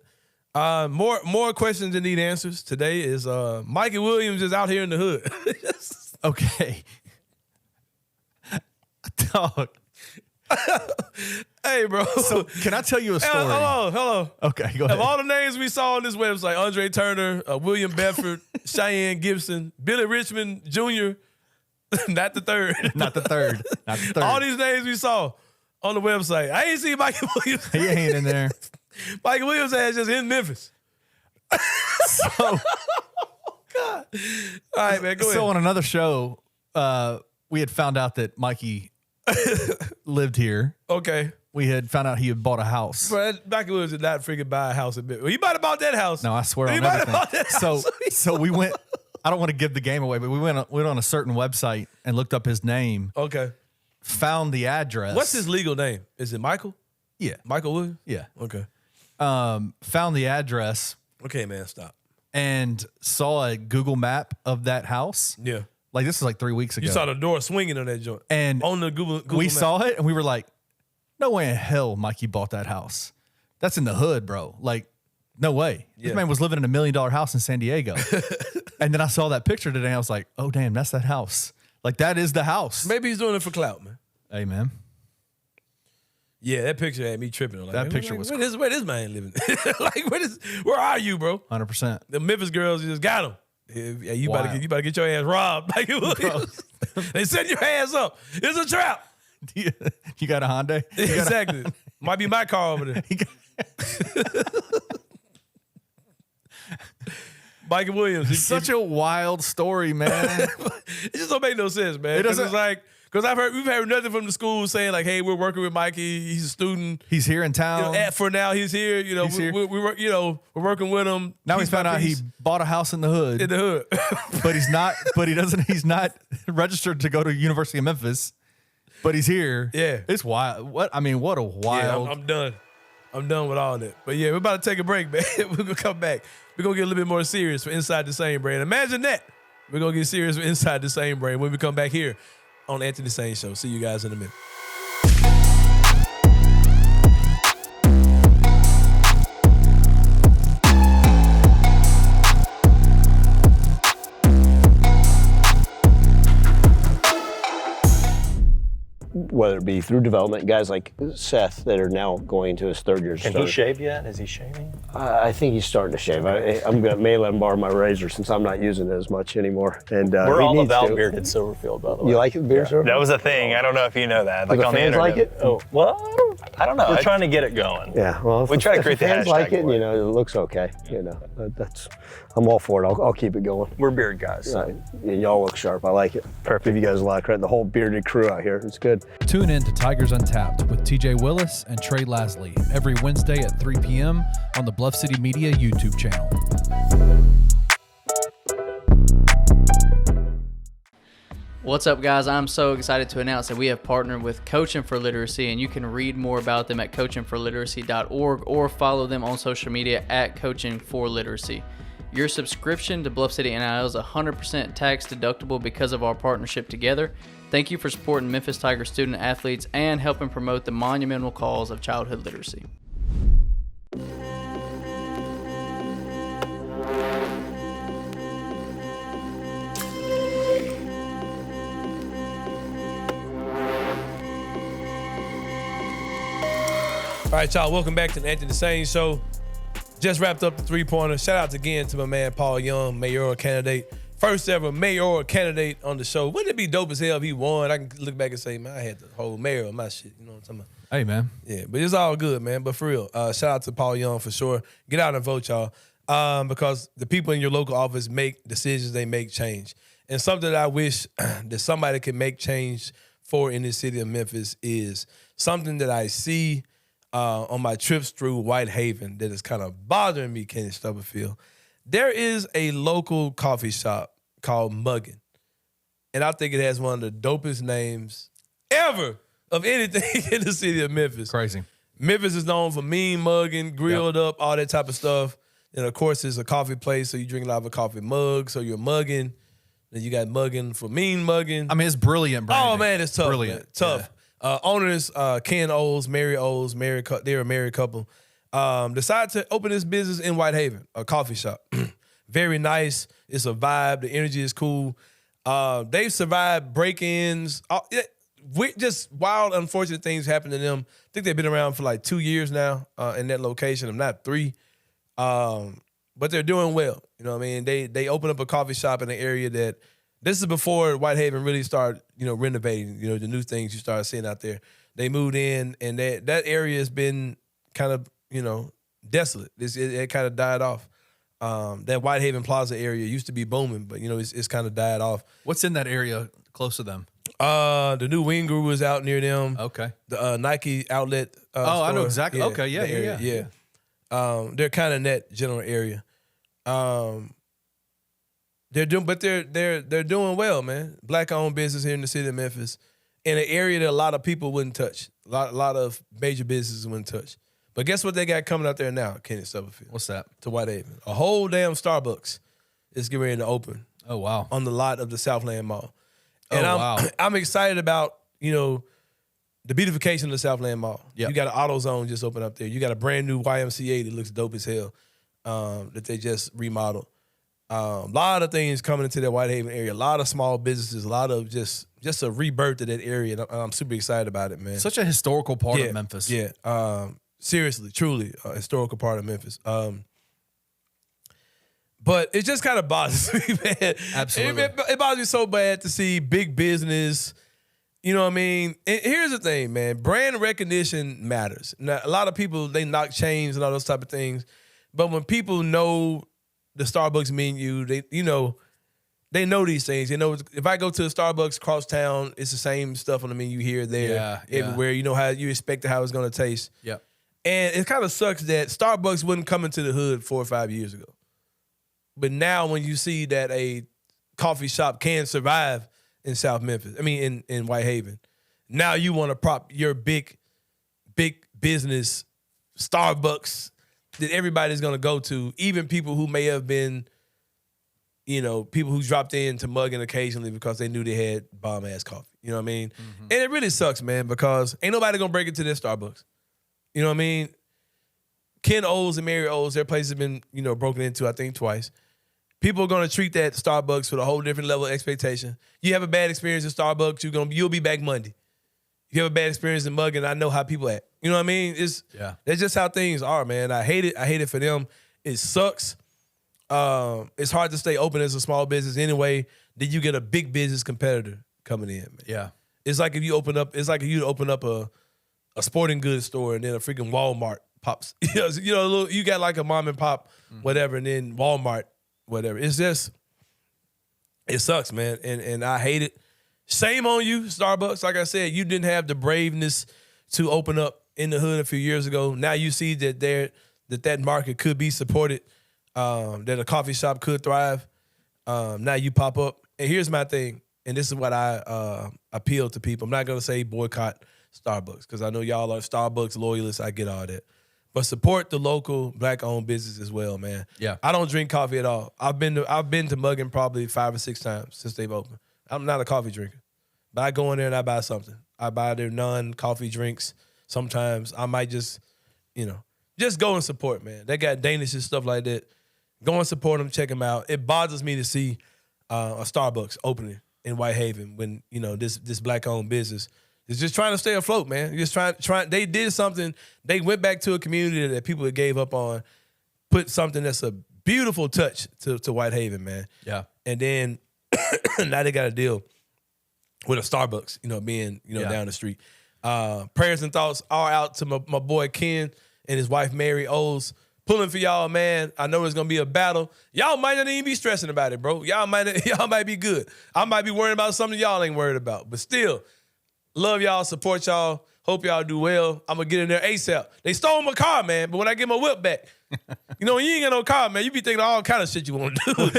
More questions that need answers. Today is Mikey Williams is out here in the hood. Okay. Dog. Hey, bro. So can I tell you a story? Hello. Okay, go Of ahead. all the names we saw on this website, Andre Turner, William Bedford, Cheyenne Gibson, Billy Richmond Jr., not the third. Not the third. Not the third. All these names we saw on the website. I ain't seen Michael Williams. He ain't in there. Michael Williams is just in Memphis. So, God. All right, man, go ahead. so on another show, we had found out that Mikey lived here. Okay. We had found out he had bought a house. But Michael Williams did not freaking buy a house in Memphis. He might have bought that house. No, I swear He on might have everything. bought that house. So we went. I don't want to give the game away, but we went on a certain website and looked up his name. Okay. Found the address. What's his legal name? Is it Michael? Yeah. Michael Williams? Yeah. Okay. Found the address Okay, man, stop. and saw a Google map of that house. Yeah. Like this was like 3 weeks ago. You saw the door swinging on that joint. And on the Google we map. saw it and we were like, no way in hell Mikey bought that house. That's in the hood, bro. Like, no way. This Yeah. man was living in $1 million house in San Diego. And then I saw that picture today and I was like, oh, damn, that's that house. Like, that is the house. Maybe he's doing it for clout, man. Hey, man. Yeah, that picture had me tripping. Like, That picture was where this man living? Like, where are you, bro? 100%. The Memphis girls just got him. Yeah, you Wow. better get your ass robbed. Like, they set your ass up. It's a trap. You got a Hyundai? Exactly. Might be my car over there. Michael Williams. Such a wild story, man. It just don't make no sense, man. It doesn't- It's like, because we've heard nothing from the school saying like, hey, we're working with Mikey. He's a student. He's here in You town. know, for now, he's here. You know, He's here. we're working with him. Now we He's found my out he piece bought a house in the hood, in the hood. but he's not registered to go to University of Memphis, but he's here. Yeah. It's wild. What a Yeah, wild. I'm done. I'm done with all that. But yeah, we're about to take a break, man. We're gonna come back. We're gonna get a little bit more serious for Inside the Same Brain. Imagine that. We're gonna get serious for Inside the Same Brain when we come back here on Anthony Sain Show. See you guys in a minute. Whether it be through development, guys like Seth that are now going to his third year. Can he shave yet? Is he shaving? I think he's starting to shave. May let him borrow my razor since I'm not using it as much anymore. And We're he all needs about to. bearded Silverfield, by the way. You like it, beard, sir? That was a thing. I don't know if you know that. Do the on the fans like internet. it? Oh, well, I don't know. We're trying to get it going. Yeah, well, We try to if create the the fans hashtag like it, for it. you know, it looks okay. You know, I'm all for it. I'll keep it going. We're beard guys. Right. And y'all look sharp. I like it. Perfect. Give you guys a lot of credit. The whole bearded crew out here. It's good. Tune in to Tigers Untapped with TJ Willis and Trey Lasley every Wednesday at 3 p.m. on the Bluff City Media YouTube channel. What's up, guys? I'm so excited to announce that we have partnered with Coaching for Literacy, and you can read more about them at coachingforliteracy.org or follow them on social media at Coaching for Literacy. Your subscription to Bluff City NIL is 100% tax deductible because of our partnership together. Thank you for supporting Memphis Tiger student athletes and helping promote the monumental cause of childhood literacy. All right, y'all, welcome back to the Anthony Sain Show. Just wrapped up the three-pointer. Shout out again to my man Paul Young, mayoral candidate. First ever mayoral candidate on the show. Wouldn't it be dope as hell if he won? I can look back and say, man, I had the whole mayor of my shit. You know what I'm talking about? Hey, man. Yeah, but it's all good, man. But for real, shout out to Paul Young for sure. Get out and vote, y'all. Because the people in your local office make decisions, they make change. And something that I wish that somebody could make change for in the city of Memphis is something that I see on my trips through Whitehaven that is kind of bothering me, Kenny Stubblefield. There is a local coffee shop called Muggin. And I think it has one of the dopest names ever of anything in the city of Memphis. Crazy. Memphis is known for mean mugging, grilled up, all that type of stuff. And of course, it's a coffee place, so you drink a lot of coffee mug, so you're mugging. Then you got mugging for mean mugging. I mean, it's brilliant branding. Oh, man, it's tough. Brilliant. Man. Tough. Yeah. Owners, Ken Oles, Mary Oles, they're a married couple, decided to open this business in Whitehaven, a coffee shop. Very nice. It's a vibe. The energy is cool. They've survived break-ins. Just wild, unfortunate things happen to them. I think they've been around for like 2 years now in that location, if not 3. But they're doing well. You know what I mean? They opened up a coffee shop in an area that, this is before Whitehaven really started, renovating, the new things you started seeing out there. They moved in, and that area has been kind of, desolate. It kind of died off. That Whitehaven Plaza area used to be booming, but, it's kind of died off. What's in that area close to them? The new Wing Guru is out near them. Okay. The Nike outlet store. I know exactly. Yeah, Okay, yeah. They're kind of in that general area. They're doing well, man. Black-owned business here in the city of Memphis, in an area that a lot of people wouldn't touch. A lot of major businesses wouldn't touch. But guess what they got coming out there now, Kenny Stubblefield? What's that? To Whitehaven. A whole damn Starbucks is getting ready to open. Oh, wow. On the lot of the Southland Mall. And wow. I'm excited about, the beautification of the Southland Mall. Yep. You got an AutoZone just open up there. You got a brand new YMCA that looks dope as hell that they just remodeled. A lot of things coming into that Whitehaven area. A lot of small businesses. A lot of just a rebirth of that area. And I'm super excited about it, man. Such a historical part of Memphis. Yeah. Seriously, truly a historical part of Memphis. But it just kind of bothers me, man. Absolutely. It bothers me so bad to see big business. You know what I mean? And here's the thing, man. Brand recognition matters. Now, a lot of people, they knock chains and all those type of things. But when people know the Starbucks menu, they know these things. They know if I go to a Starbucks across town, it's the same stuff on the menu here, there, everywhere. You know how you expect how it's going to taste. Yep. And it kind of sucks that Starbucks wouldn't come into the hood 4 or 5 years ago. But now when you see that a coffee shop can survive in South Memphis, in Whitehaven, now you want to prop your big business Starbucks that everybody's going to go to, even people who may have been, people who dropped in to Muggin occasionally because they knew they had bomb-ass coffee. You know what I mean? Mm-hmm. And it really sucks, man, because ain't nobody going to break into their Starbucks. You know what I mean? Ken Oles and Mary Oles, their place has been, broken into, I think, twice. People are going to treat that Starbucks with a whole different level of expectation. You have a bad experience at Starbucks, you'll be back Monday. You have a bad experience in Muggin, I know how people act. You know what I mean? That's just how things are, man. I hate it for them. It sucks. It's hard to stay open as a small business anyway. Then you get a big business competitor coming in, man. Yeah. It's like if you open up a sporting goods store and then a freaking Walmart pops. You got like a mom and pop, whatever, and then Walmart, whatever. It's just, it sucks, man. And I hate it. Shame on you, Starbucks. Like I said, you didn't have the braveness to open up in the hood a few years ago. Now you see that market could be supported, that a coffee shop could thrive. Now you pop up. And here's my thing, and this is what I appeal to people. I'm not going to say boycott Starbucks because I know y'all are Starbucks loyalists. I get all that. but support the local Black-owned business as well, man. Yeah. I don't drink coffee at all. I've been to Muggin probably 5 or 6 times since they've opened. I'm not a coffee drinker, but I go in there and I buy something. I buy their non-coffee drinks. Sometimes I might just, just go and support, man. They got Danish and stuff like that. Go and support them, check them out. It bothers me to see a Starbucks opening in Whitehaven when, this Black-owned business is just trying to stay afloat, man. Just trying. They did something. They went back to a community that people had gave up on, put something that's a beautiful touch to Whitehaven, man. Yeah. And then now they got to deal with a Starbucks, being, down the street. Prayers and thoughts are out to my boy Ken and his wife Mary Oles. Pulling for y'all, man. I know it's gonna be a battle. Y'all might not even be stressing about it, bro. Y'all might be good. I might be worried about something y'all ain't worried about. But still, love y'all, support y'all. Hope y'all do well. I'm gonna get in there ASAP. They stole my car, man, but when I get my whip back, you ain't got no car, man. You be thinking of all kind of shit you want to do.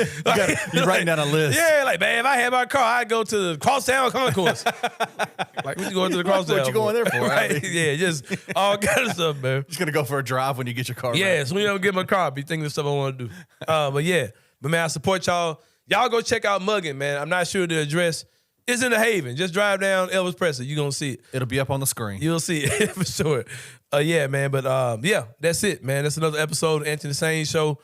You're writing down a list. Yeah, like, man, if I had my car, I'd go to the Crosstown Concourse. Like, what you going to the Crosstown? What you going there for? Right? Yeah, just all kind of stuff, man. Just gonna go for a drive when you get your car. Yeah, so when you get my car, I be thinking of stuff I want to do. But man, I support y'all. Y'all go check out Muggin, man. I'm not sure the address. It's in the Haven. Just drive down Elvis Presley. You're going to see it. It'll be up on the screen. You'll see it for sure. Man. But that's it, man. That's another episode of Anthony Sain Show.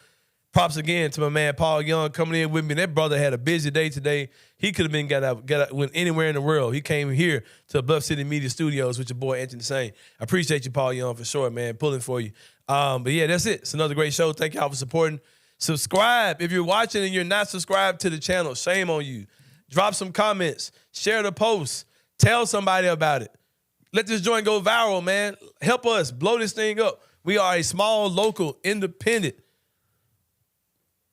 Props again to my man Paul Young coming in with me. That brother had a busy day today. He could have been got out, went anywhere in the world. He came here to Bluff City Media Studios with your boy Anthony Sain. I appreciate you, Paul Young, for sure, man. Pulling for you. That's it. It's another great show. Thank y'all for supporting. Subscribe. If you're watching and you're not subscribed to the channel, shame on you. Drop some comments. Share the post. Tell somebody about it. Let this joint go viral, man. Help us blow this thing up. We are a small, local, independent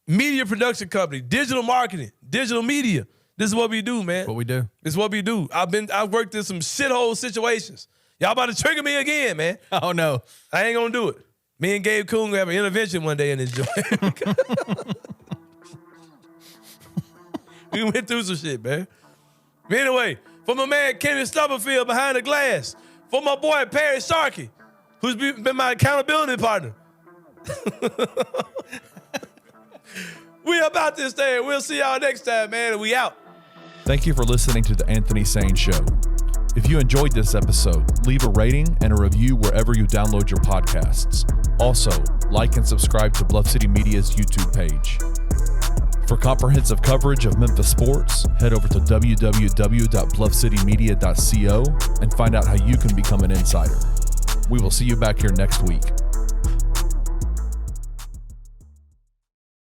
media production company, digital marketing, digital media. This is what we do, man. What we do. This is what we do. I've worked in some shithole situations. Y'all about to trigger me again, man. Oh, no. I ain't going to do it. Me and Gabe Coon gonna have an intervention one day in this joint. We went through some shit, man. But anyway, for my man Kenny Stubblefield behind the glass, for my boy Perry Sharkey, who's been my accountability partner. We about this thing. We'll see y'all next time, man. We out. Thank you for listening to the Anthony Sain Show. If you enjoyed this episode, leave a rating and a review wherever you download your podcasts. Also, like and subscribe to Bluff City Media's YouTube page. For comprehensive coverage of Memphis sports, head over to www.bluffcitymedia.co and find out how you can become an insider. We will see you back here next week.